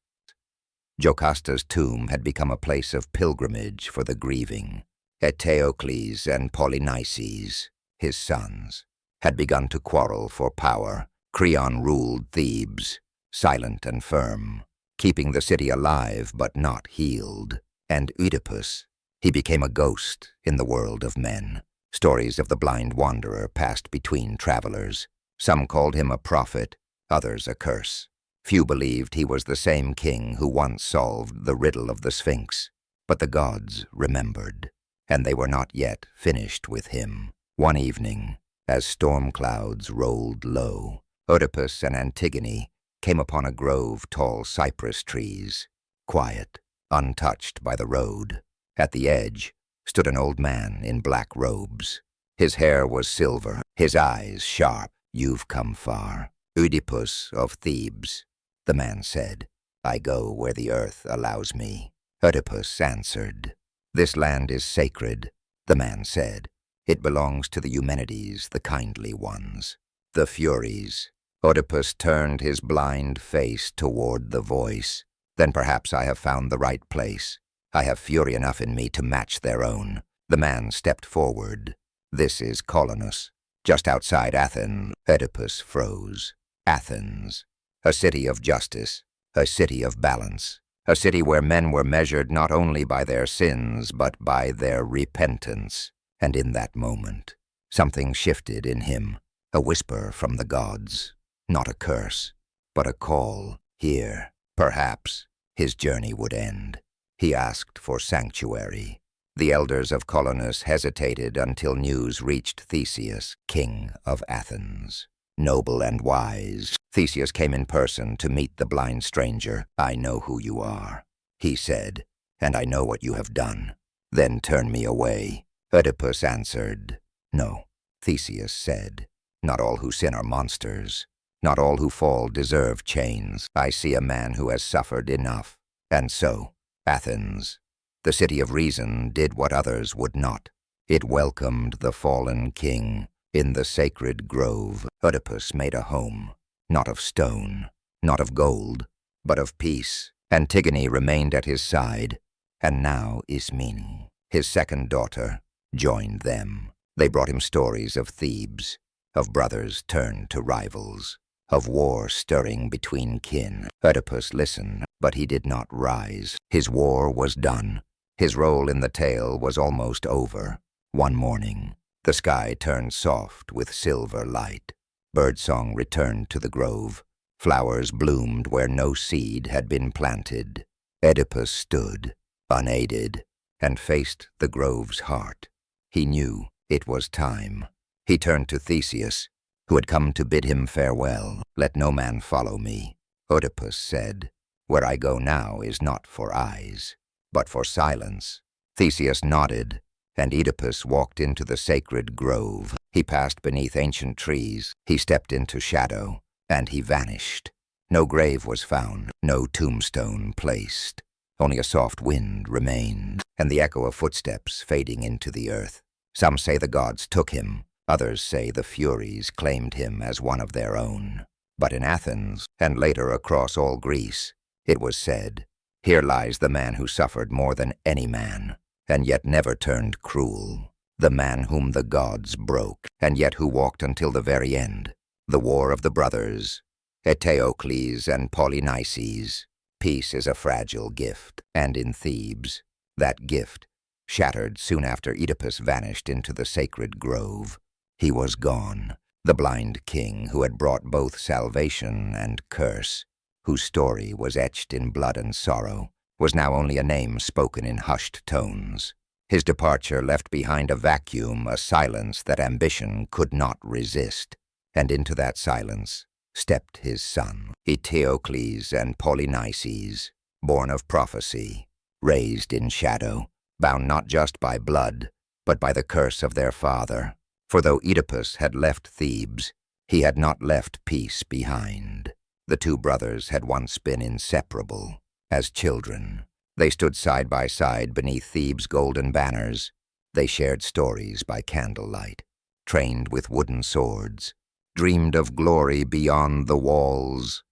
[SPEAKER 1] Jocasta's tomb had become a place of pilgrimage for the grieving. Eteocles and Polynices, his sons, had begun to quarrel for power. Creon ruled Thebes, silent and firm, keeping the city alive but not healed. And Oedipus, he became a ghost in the world of men. Stories of the blind wanderer passed between travelers. Some called him a prophet, others a curse. Few believed he was the same king who once solved the riddle of the Sphinx. But the gods remembered, and they were not yet finished with him. One evening, as storm clouds rolled low, Oedipus and Antigone came upon a grove of tall cypress trees, quiet, untouched by the road. At the edge stood an old man in black robes. His hair was silver, his eyes sharp. "You've come far." "Oedipus of Thebes," the man said. "I go where the earth allows me." Oedipus answered. "This land is sacred," the man said. "It belongs to the Eumenides, the kindly ones, the Furies." Oedipus turned his blind face toward the voice. "Then perhaps I have found the right place. I have fury enough in me to match their own." The man stepped forward. "This is Colonus, just outside Athens." Oedipus froze. Athens, a city of justice, a city of balance, a city where men were measured not only by their sins but by their repentance. And in that moment, something shifted in him, a whisper from the gods, not a curse, but a call. Here, perhaps, his journey would end. He asked for sanctuary. The elders of Colonus hesitated until news reached Theseus, king of Athens. Noble and wise, Theseus came in person to meet the blind stranger. "I know who you are," he said, "and I know what you have done. Then turn me away." Oedipus answered, "No." Theseus said, "Not all who sin are monsters. Not all who fall deserve chains. I see a man who has suffered enough. And so, Athens, the city of reason, did what others would not. It welcomed the fallen king. In the sacred grove, Oedipus made a home, not of stone, not of gold, but of peace. Antigone remained at his side, and now Ismene, his second daughter, joined them. They brought him stories of Thebes, of brothers turned to rivals, of war stirring between kin. Oedipus listened, but he did not rise. His war was done. His role in the tale was almost over. One morning, the sky turned soft with silver light. Birdsong returned to the grove. Flowers bloomed where no seed had been planted. Oedipus stood, unaided, and faced the grove's heart. He knew it was time. He turned to Theseus, who had come to bid him farewell. "Let no man follow me," Oedipus said. "Where I go now is not for eyes, but for silence." Theseus nodded, and Oedipus walked into the sacred grove. He passed beneath ancient trees. He stepped into shadow, and he vanished. No grave was found, no tombstone placed. Only a soft wind remained, and the echo of footsteps fading into the earth. Some say the gods took him. Others say the Furies claimed him as one of their own. But in Athens, and later across all Greece, it was said, "Here lies the man who suffered more than any man, and yet never turned cruel. The man whom the gods broke, and yet who walked until the very end. The war of the brothers, Eteocles and Polynices. Peace is a fragile gift, and in Thebes, that gift shattered soon after Oedipus vanished into the sacred grove. He was gone, the blind king who had brought both salvation and curse, whose story was etched in blood and sorrow, was now only a name spoken in hushed tones. His departure left behind a vacuum, a silence that ambition could not resist, and into that silence stepped his son, Eteocles and Polynices, born of prophecy, raised in shadow, bound not just by blood, but by the curse of their father. For though Oedipus had left Thebes, he had not left peace behind. The two brothers had once been inseparable. As children, they stood side by side beneath Thebes' golden banners. They shared stories by candlelight, trained with wooden swords, dreamed of glory beyond the walls.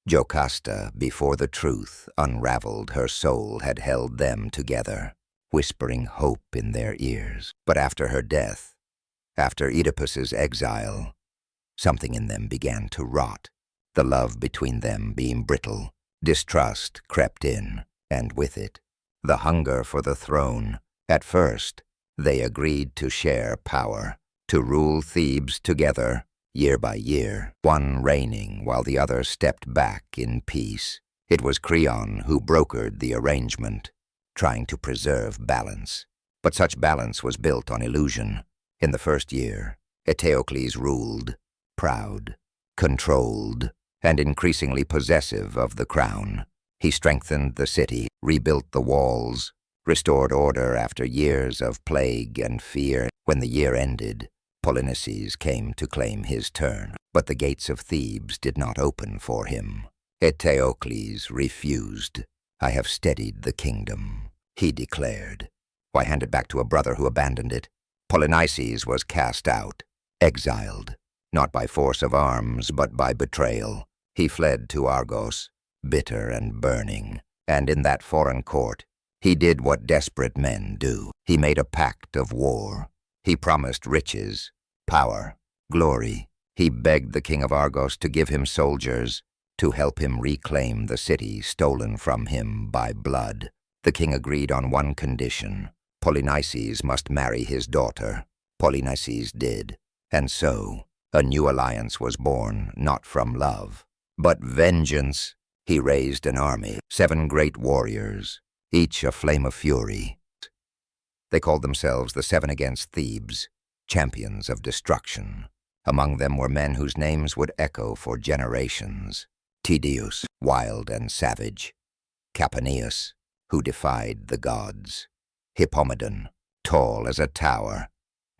[SPEAKER 1] Jocasta, before the truth unraveled her soul, had held them together, whispering hope in their ears. But after her death, after Oedipus's exile, something in them began to rot, the love between them being brittle. Distrust crept in, and with it, the hunger for the throne. At first, they agreed to share power, to rule Thebes together, year by year, one reigning while the other stepped back in peace. It was Creon who brokered the arrangement, trying to preserve balance. But such balance was built on illusion. In the first year, Eteocles ruled, proud, controlled, and increasingly possessive of the crown. He strengthened the city, rebuilt the walls, restored order after years of plague and fear. When the year ended, Polynices came to claim his turn, but the gates of Thebes did not open for him. Eteocles refused. "I have steadied the kingdom," he declared. "Why hand it back to a brother who abandoned it?" Polynices was cast out, exiled, not by force of arms, but by betrayal. He fled to Argos, bitter and burning, and in that foreign court, he did what desperate men do. He made a pact of war. He promised riches, power, glory. He begged the king of Argos to give him soldiers, to help him reclaim the city stolen from him by blood. The king agreed on one condition: Polynices must marry his daughter. Polynices did, and so a new alliance was born, not from love, but vengeance. He raised an army, 7 great warriors, each a flame of fury. They called themselves the Seven Against Thebes, champions of destruction. Among them were men whose names would echo for generations. Tydeus, wild and savage. Capaneus, who defied the gods. Hippomedon, tall as a tower.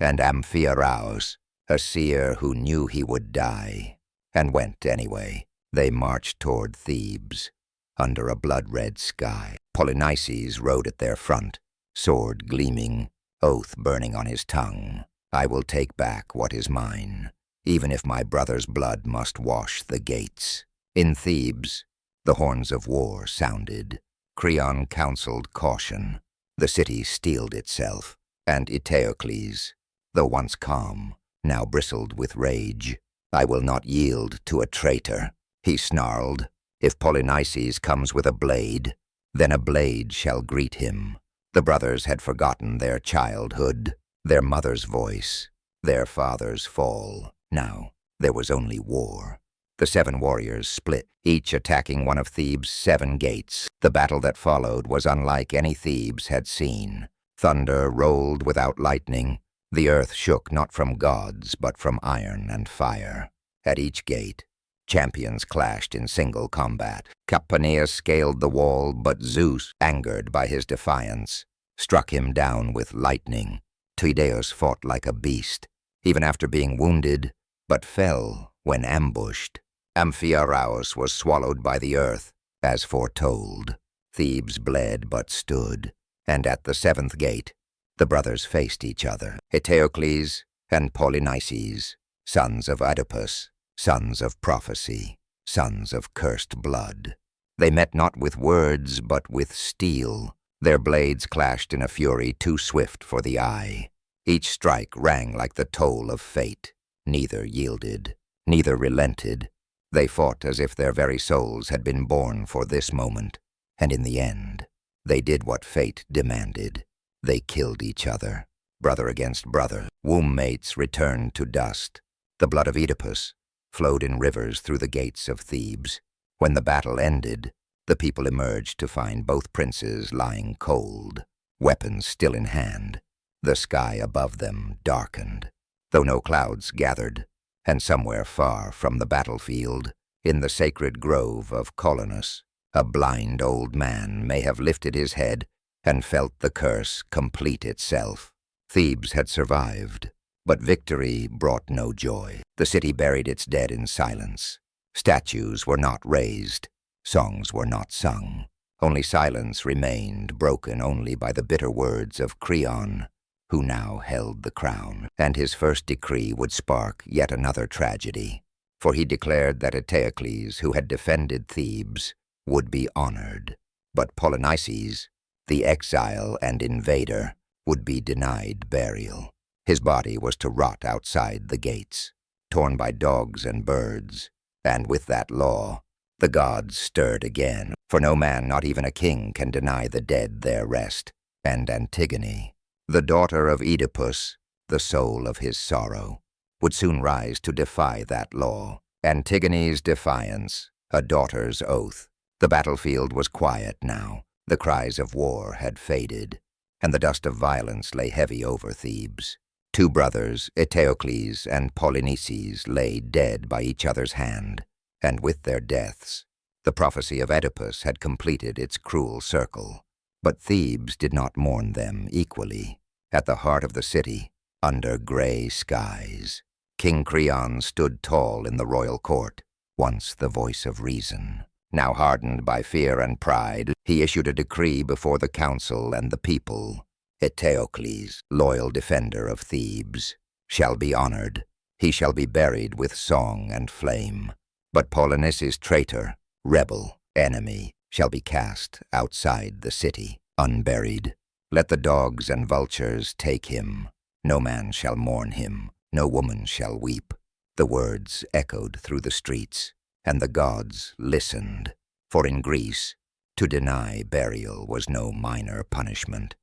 [SPEAKER 1] And Amphiaraus, a seer who knew he would die, and went anyway. They marched toward Thebes, under a blood-red sky. Polynices rode at their front, sword gleaming, oath burning on his tongue. I will take back what is mine, even if my brother's blood must wash the gates. In Thebes, the horns of war sounded. Creon counseled caution. The city steeled itself, and Eteocles, though once calm, now bristled with rage. I will not yield to a traitor, he snarled. If Polynices comes with a blade, then a blade shall greet him. The brothers had forgotten their childhood, their mother's voice, their father's fall. Now there was only war. The 7 warriors split, each attacking one of Thebes' 7 gates. The battle that followed was unlike any Thebes had seen. Thunder rolled without lightning. The earth shook not from gods, but from iron and fire. At each gate, champions clashed in single combat. Capaneus scaled the wall, but Zeus, angered by his defiance, struck him down with lightning. Tydeus fought like a beast, even after being wounded, but fell when ambushed. Amphiaraus was swallowed by the earth, as foretold. Thebes bled but stood, and at the 7th gate, the brothers faced each other. Eteocles and Polynices, sons of Oedipus, sons of prophecy, sons of cursed blood. They met not with words, but with steel. Their blades clashed in a fury too swift for the eye. Each strike rang like the toll of fate. Neither yielded, neither relented. They fought as if their very souls had been born for this moment, and in the end, they did what fate demanded. They killed each other, brother against brother. Womb mates returned to dust. The blood of Oedipus flowed in rivers through the gates of Thebes. When the battle ended, the people emerged to find both princes lying cold, weapons still in hand. The sky above them darkened, though no clouds gathered, and somewhere far from the battlefield, in the sacred grove of Colonus, a blind old man may have lifted his head and felt the curse complete itself. Thebes had survived, but victory brought no joy. The city buried its dead in silence. Statues were not raised, songs were not sung. Only silence remained, broken only by the bitter words of Creon, who now held the crown, and his first decree would spark yet another tragedy, for he declared that Eteocles, who had defended Thebes, would be honored, but Polynices, the exile and invader, would be denied burial. His body was to rot outside the gates, torn by dogs and birds, and with that law, the gods stirred again, for no man, not even a king, can deny the dead their rest, and Antigone, the daughter of Oedipus, the soul of his sorrow, would soon rise to defy that law. Antigone's defiance, a daughter's oath. The battlefield was quiet now. The cries of war had faded, and the dust of violence lay heavy over Thebes. 2 brothers, Eteocles and Polynices, lay dead by each other's hand, and with their deaths, the prophecy of Oedipus had completed its cruel circle. But Thebes did not mourn them equally. At the heart of the city, under gray skies, King Creon stood tall in the royal court, once the voice of reason. Now hardened by fear and pride, he issued a decree before the council and the people. Eteocles, loyal defender of Thebes, shall be honored. He shall be buried with song and flame. But Polynices, traitor, rebel, enemy, shall be cast outside the city, unburied. Let the dogs and vultures take him. No man shall mourn him, no woman shall weep. The words echoed through the streets, and the gods listened, for in Greece, to deny burial was no minor punishment.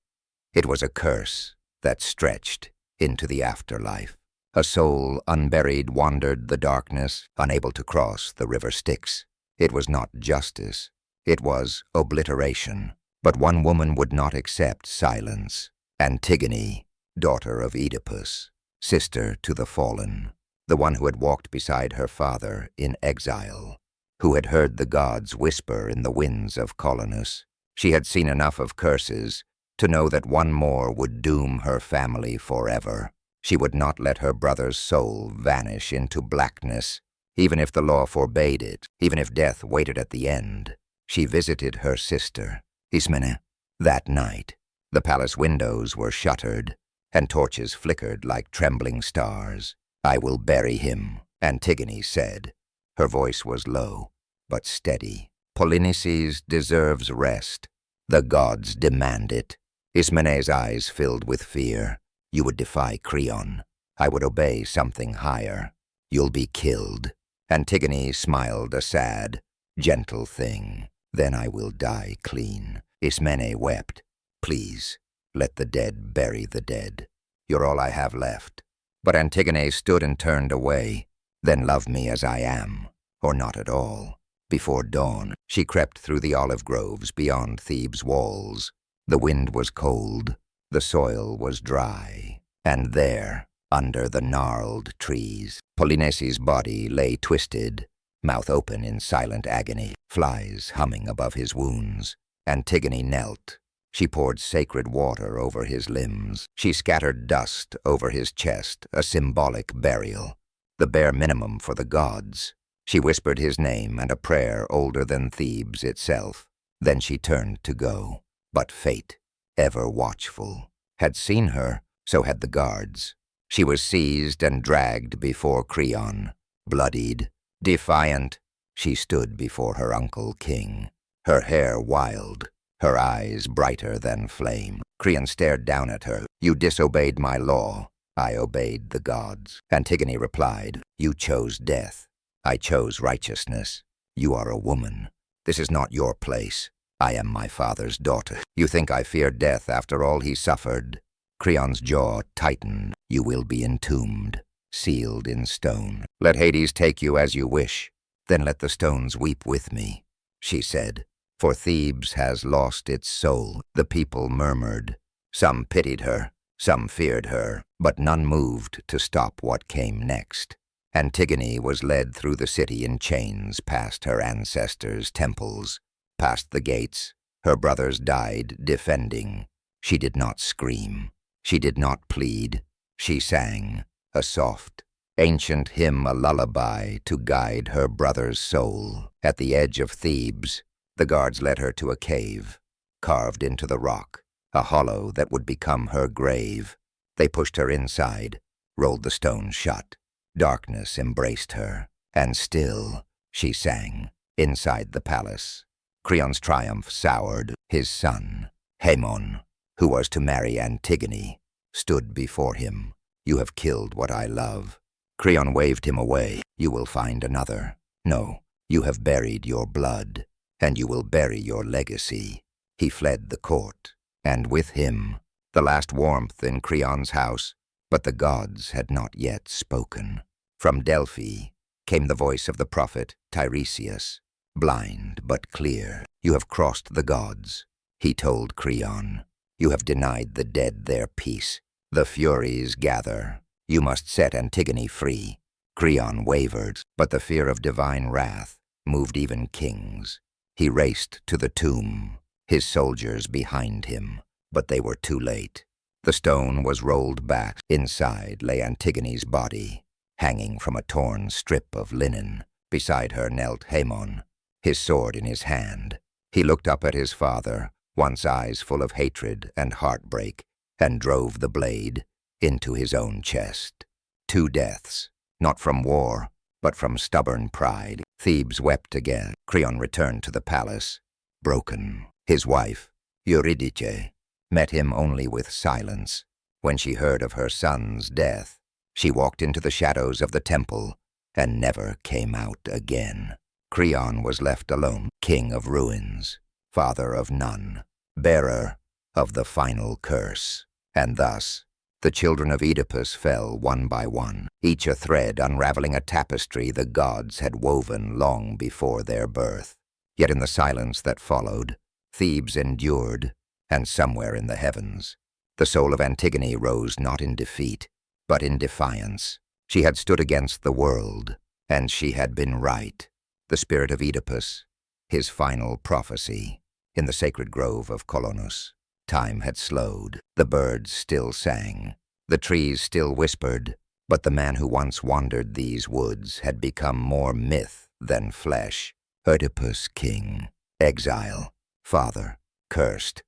[SPEAKER 1] It was a curse that stretched into the afterlife. A soul unburied wandered the darkness, unable to cross the river Styx. It was not justice, it was obliteration. But one woman would not accept silence. Antigone, daughter of Oedipus, sister to the fallen, the one who had walked beside her father in exile, who had heard the gods whisper in the winds of Colonus. She had seen enough of curses to know that one more would doom her family forever. She would not let her brother's soul vanish into blackness, even if the law forbade it, even if death waited at the end. She visited her sister, Ismene, that night. The palace windows were shuttered, and torches flickered like trembling stars. "I will bury him," Antigone said. Her voice was low, but steady. "Polynices deserves rest. The gods demand it." Ismene's eyes filled with fear. "You would defy Creon. I would obey something higher. You'll be killed." Antigone smiled a sad, gentle thing. "Then I will die clean." Ismene wept. "Please, let the dead bury the dead. You're all I have left." But Antigone stood and turned away. "Then love me as I am, or not at all." Before dawn, she crept through the olive groves beyond Thebes' walls. The wind was cold, the soil was dry, and there, under the gnarled trees, Polynices' body lay twisted, mouth open in silent agony, flies humming above his wounds. Antigone knelt. She poured sacred water over his limbs. She scattered dust over his chest, a symbolic burial, the bare minimum for the gods. She whispered his name and a prayer older than Thebes itself. Then she turned to go. But fate, ever watchful, had seen her, so had the guards. She was seized and dragged before Creon. Bloodied, defiant, she stood before her uncle king, her hair wild, her eyes brighter than flame. Creon stared down at her. "You disobeyed my law. I obeyed the gods." Antigone replied, "You chose death. I chose righteousness. You are a woman. This is not your place. I am my father's daughter. You think I fear death after all he suffered?" Creon's jaw tightened. "You will be entombed, sealed in stone. Let Hades take you as you wish. Then let the stones weep with me," she said. "For Thebes has lost its soul." The people murmured. Some pitied her, some feared her, but none moved to stop what came next. Antigone was led through the city in chains past her ancestors' temples, past the gates. Her brothers died defending. She did not scream. She did not plead. She sang, a soft, ancient hymn, a lullaby to guide her brother's soul. At the edge of Thebes, the guards led her to a cave, carved into the rock, a hollow that would become her grave. They pushed her inside, rolled the stone shut. Darkness embraced her, and still, she sang, inside the palace. Creon's triumph soured. His son, Haemon, who was to marry Antigone, stood before him. "You have killed what I love." Creon waved him away. "You will find another. No, you have buried your blood, and you will bury your legacy." He fled the court, and with him, the last warmth in Creon's house. But the gods had not yet spoken. From Delphi came the voice of the prophet Tiresias, blind but clear. "You have crossed the gods," he told Creon. "You have denied the dead their peace. The Furies gather. You must set Antigone free." Creon wavered, but the fear of divine wrath moved even kings. He raced to the tomb, his soldiers behind him, but they were too late. The stone was rolled back. Inside lay Antigone's body, hanging from a torn strip of linen. Beside her knelt Haemon, his sword in his hand. He looked up at his father, once eyes full of hatred and heartbreak, and drove the blade into his own chest. 2 deaths, not from war, but from stubborn pride. Thebes wept again. Creon returned to the palace, broken. His wife, Eurydice, met him only with silence. When she heard of her son's death, she walked into the shadows of the temple and never came out again. Creon was left alone, king of ruins, father of none, bearer of the final curse. And thus, the children of Oedipus fell one by one, each a thread unraveling a tapestry the gods had woven long before their birth. Yet in the silence that followed, Thebes endured, and somewhere in the heavens, The soul of Antigone rose not in defeat, but in defiance. She had stood against the world, and she had been right. The spirit of Oedipus, his final prophecy, in the sacred grove of Colonus. Time had slowed. The birds still sang. The trees still whispered, but the man who once wandered these woods had become more myth than flesh. Oedipus, king, exile, father, cursed,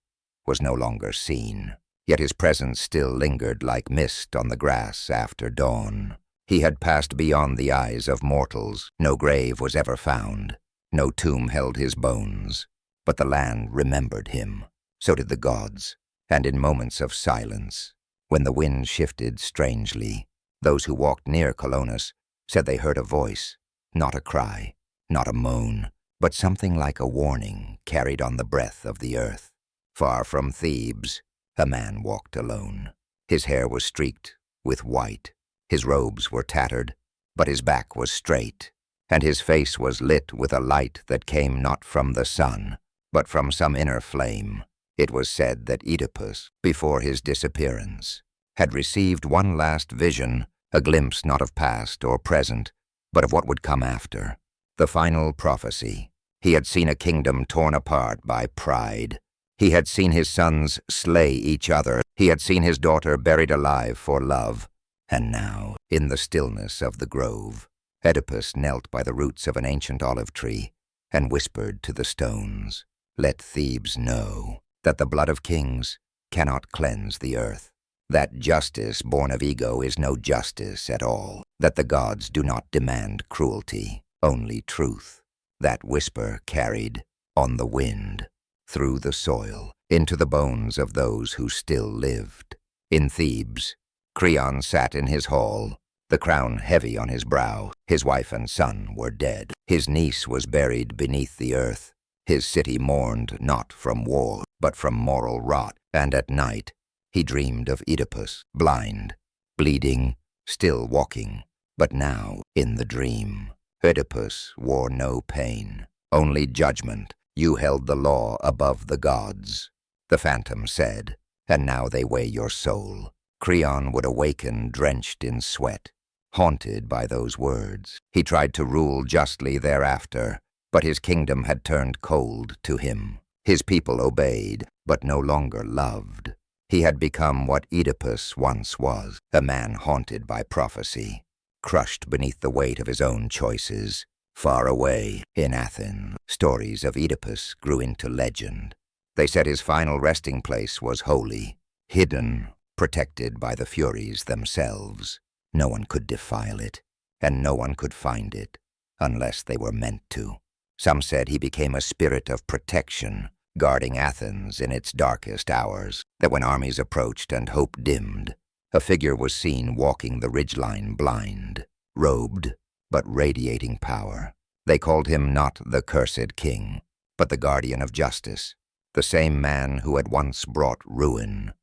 [SPEAKER 1] was no longer seen. Yet his presence still lingered like mist on the grass after dawn. He had passed beyond the eyes of mortals. No grave was ever found. No tomb held his bones. But the land remembered him. So did the gods. And in moments of silence, when the wind shifted strangely, those who walked near Colonus said they heard a voice, not a cry, not a moan, but something like a warning carried on the breath of the earth. Far from Thebes, a man walked alone. His hair was streaked with white. His robes were tattered, but his back was straight, and his face was lit with a light that came not from the sun, but from some inner flame. It was said that Oedipus, before his disappearance, had received one last vision, a glimpse not of past or present, but of what would come after. The final prophecy. He had seen a kingdom torn apart by pride. He had seen his sons slay each other. He had seen his daughter buried alive for love. And now, in the stillness of the grove, Oedipus knelt by the roots of an ancient olive tree and whispered to the stones, "Let Thebes know that the blood of kings cannot cleanse the earth, that justice born of ego is no justice at all, that the gods do not demand cruelty, only truth." That whisper carried on the wind, through the soil, into the bones of those who still lived. In Thebes, Creon sat in his hall, the crown heavy on his brow. His wife and son were dead. His niece was buried beneath the earth. His city mourned not from war, but from moral rot. And at night, he dreamed of Oedipus, blind, bleeding, still walking. But now, in the dream, Oedipus wore no pain, only judgment. "You held the law above the gods," the phantom said, "and now they weigh your soul." Creon would awaken drenched in sweat, haunted by those words. He tried to rule justly thereafter, but his kingdom had turned cold to him. His people obeyed, but no longer loved. He had become what Oedipus once was, a man haunted by prophecy, crushed beneath the weight of his own choices. Far away, in Athens, stories of Oedipus grew into legend. They said his final resting place was holy, hidden, protected by the Furies themselves. No one could defile it, and no one could find it, unless they were meant to. Some said he became a spirit of protection, guarding Athens in its darkest hours, that when armies approached and hope dimmed, a figure was seen walking the ridgeline blind, robed, but radiating power. They called him not the cursed king, but the guardian of justice. The same man who had once brought ruin,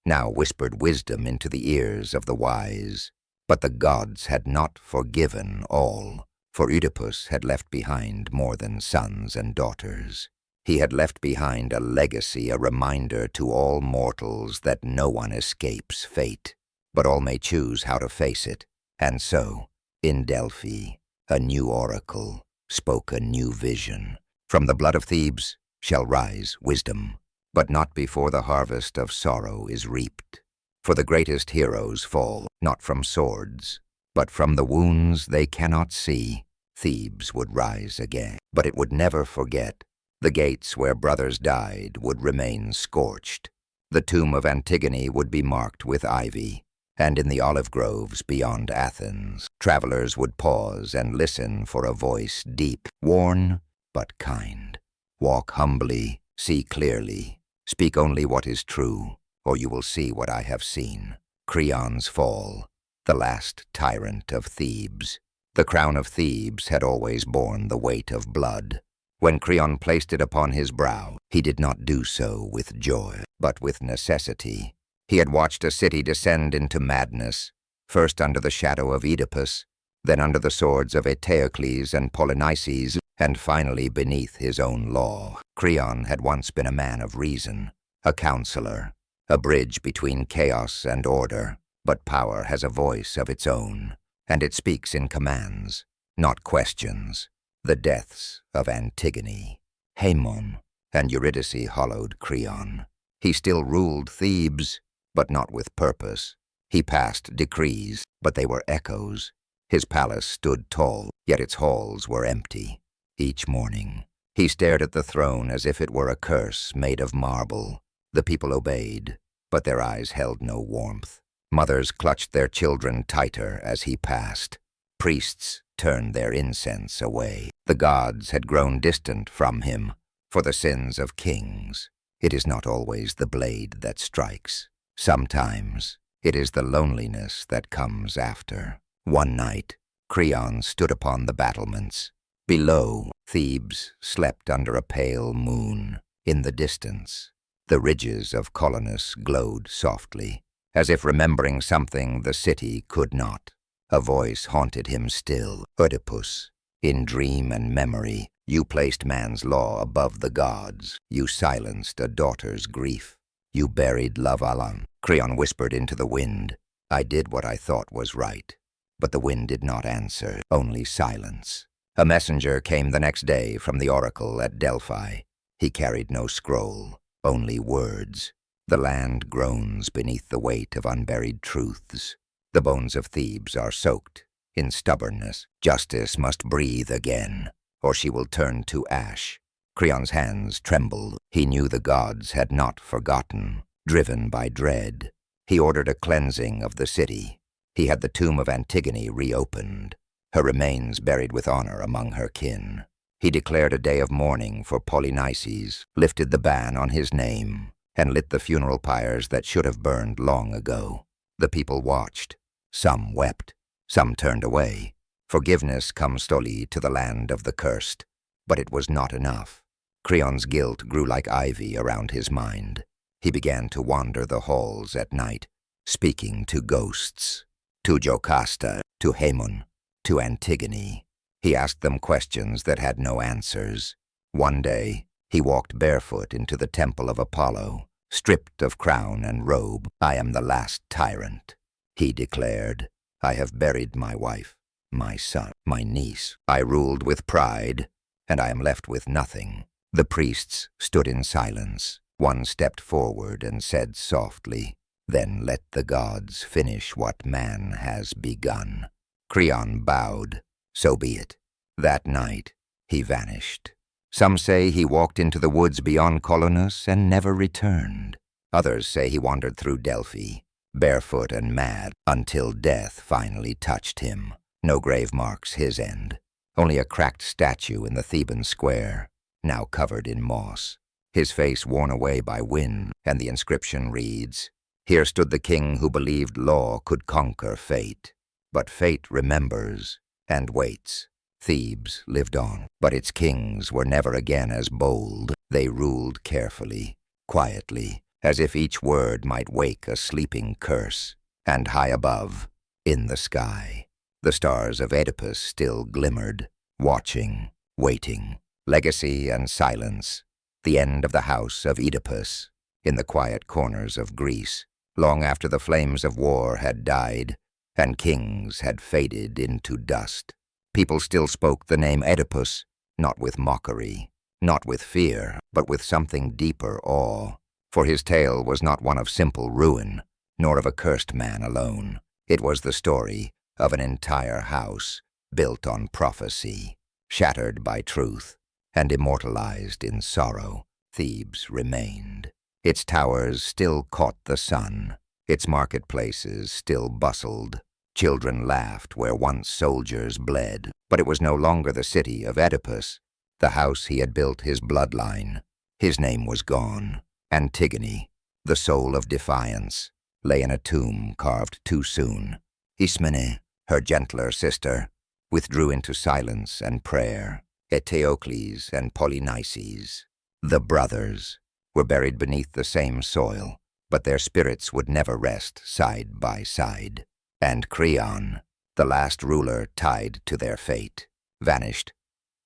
[SPEAKER 1] now whispered wisdom into the ears of the wise. But the gods had not forgiven all, for Oedipus had left behind more than sons and daughters. He had left behind a legacy, a reminder to all mortals that no one escapes fate, but all may choose how to face it. And so, in Delphi, a new oracle spoke a new vision. From the blood of Thebes shall rise wisdom, but not before the harvest of sorrow is reaped. For the greatest heroes fall, not from swords, but from the wounds they cannot see. Thebes would rise again, but it would never forget. The gates where brothers died would remain scorched. The tomb of Antigone would be marked with ivy, and in the olive groves beyond Athens, travelers would pause and listen for a voice deep, worn but kind. Walk humbly, see clearly, speak only what is true, or you will see what I have seen. Creon's fall, the last tyrant of Thebes. The crown of Thebes had always borne the weight of blood. When Creon placed it upon his brow, he did not do so with joy, but with necessity. He had watched a city descend into madness, first under the shadow of Oedipus, then under the swords of Eteocles and Polynices, and finally beneath his own law. Creon had once been a man of reason, a counselor, a bridge between chaos and order. But power has a voice of its own, and it speaks in commands, not questions. The deaths of Antigone, Haemon, and Eurydice hollowed Creon. He still ruled Thebes, but not with purpose. He passed decrees, but they were echoes. His palace stood tall, yet its halls were empty. Each morning, he stared at the throne as if it were a curse made of marble. The people obeyed, but their eyes held no warmth. Mothers clutched their children tighter as he passed. Priests turned their incense away. The gods had grown distant from him for the sins of kings. It is not always the blade that strikes. Sometimes it is the loneliness that comes after. One night, Creon stood upon the battlements. Below, Thebes slept under a pale moon. In the distance, the ridges of Colonus glowed softly, as if remembering something the city could not. A voice haunted him still. Oedipus, in dream and memory, you placed man's law above the gods. You silenced a daughter's grief. You buried love Alan. Creon whispered into the wind. I did what I thought was right. But the wind did not answer, only silence. A messenger came the next day from the oracle at Delphi. He carried no scroll, only words. The land groans beneath the weight of unburied truths. The bones of Thebes are soaked in stubbornness. Justice must breathe again, or she will turn to ash. Creon's hands trembled. He knew the gods had not forgotten. Driven by dread, he ordered a cleansing of the city. He had the tomb of Antigone reopened, her remains buried with honor among her kin. He declared a day of mourning for Polynices, lifted the ban on his name, and lit the funeral pyres that should have burned long ago. The people watched. Some wept, some turned away. Forgiveness comes slowly to the land of the cursed, but it was not enough. Creon's guilt grew like ivy around his mind. He began to wander the halls at night, speaking to ghosts. To Jocasta, to Haemon, to Antigone. He asked them questions that had no answers. One day, he walked barefoot into the temple of Apollo, stripped of crown and robe. I am the last tyrant, he declared. I have buried my wife, my son, my niece. I ruled with pride, and I am left with nothing. The priests stood in silence. One stepped forward and said softly, then let the gods finish what man has begun. Creon bowed. So be it. That night, he vanished. Some say he walked into the woods beyond Colonus and never returned. Others say he wandered through Delphi, barefoot and mad, until death finally touched him. No grave marks his end, only a cracked statue in the Theban square, now covered in moss. His face worn away by wind, and the inscription reads, Here stood the king who believed law could conquer fate. But fate remembers and waits. Thebes lived on, but its kings were never again as bold. They ruled carefully, quietly, as if each word might wake a sleeping curse. And high above, in the sky, the stars of Oedipus still glimmered, watching, waiting. Legacy and silence, the end of the house of Oedipus, in the quiet corners of Greece, long after the flames of war had died, and kings had faded into dust. People still spoke the name Oedipus, not with mockery, not with fear, but with something deeper awe. For his tale was not one of simple ruin, nor of a cursed man alone. It was the story of an entire house built on prophecy, shattered by truth, and immortalized in sorrow. Thebes remained. Its towers still caught the sun. Its marketplaces still bustled. Children laughed where once soldiers bled. But it was no longer the city of Oedipus, the house he had built his bloodline. His name was gone. Antigone, the soul of defiance, lay in a tomb carved too soon. Ismene, her gentler sister, withdrew into silence and prayer. Eteocles and Polynices, the brothers, were buried beneath the same soil, but their spirits would never rest side by side. And Creon, the last ruler tied to their fate, vanished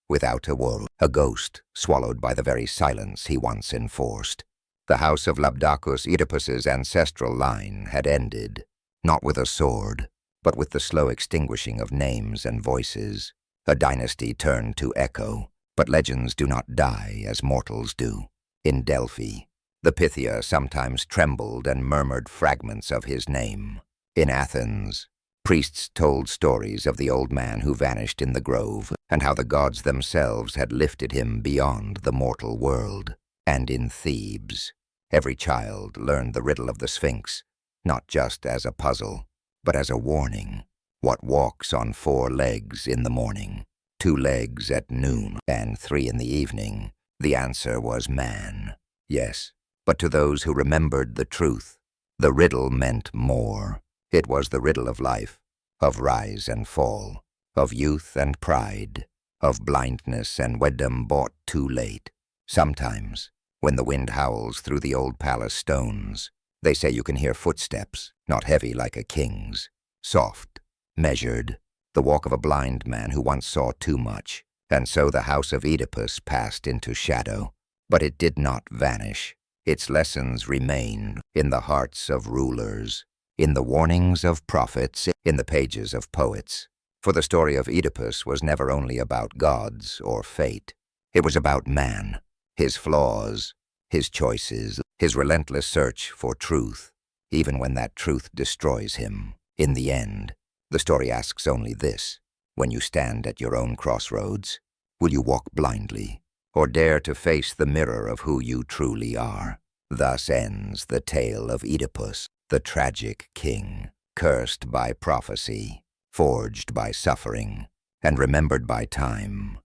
[SPEAKER 1] without a word, a ghost swallowed by the very silence he once enforced. The house of Labdacus, Oedipus's ancestral line, had ended, not with a sword, but with the slow extinguishing of names and voices. A dynasty turned to echo, but legends do not die as mortals do. In Delphi, the Pythia sometimes trembled and murmured fragments of his name. In Athens, priests told stories of the old man who vanished in the grove, and how the gods themselves had lifted him beyond the mortal world. And in Thebes, every child learned the riddle of the Sphinx, not just as a puzzle, but as a warning. What walks on 4 legs in the morning, 2 legs at noon, and 3 in the evening? The answer was man. Yes, but to those who remembered the truth, the riddle meant more. It was the riddle of life, of rise and fall, of youth and pride, of blindness and wisdom bought too late. Sometimes, when the wind howls through the old palace stones, they say you can hear footsteps, not heavy like a king's, soft, measured, the walk of a blind man who once saw too much. And so the house of Oedipus passed into shadow, but it did not vanish. Its lessons remain in the hearts of rulers, in the warnings of prophets, in the pages of poets. For the story of Oedipus was never only about gods or fate. It was about man, his flaws, his choices, his relentless search for truth, even when that truth destroys him. In the end, the story asks only this: when you stand at your own crossroads, will you walk blindly, or dare to face the mirror of who you truly are? Thus ends the tale of Oedipus, the tragic king, cursed by prophecy, forged by suffering, and remembered by time.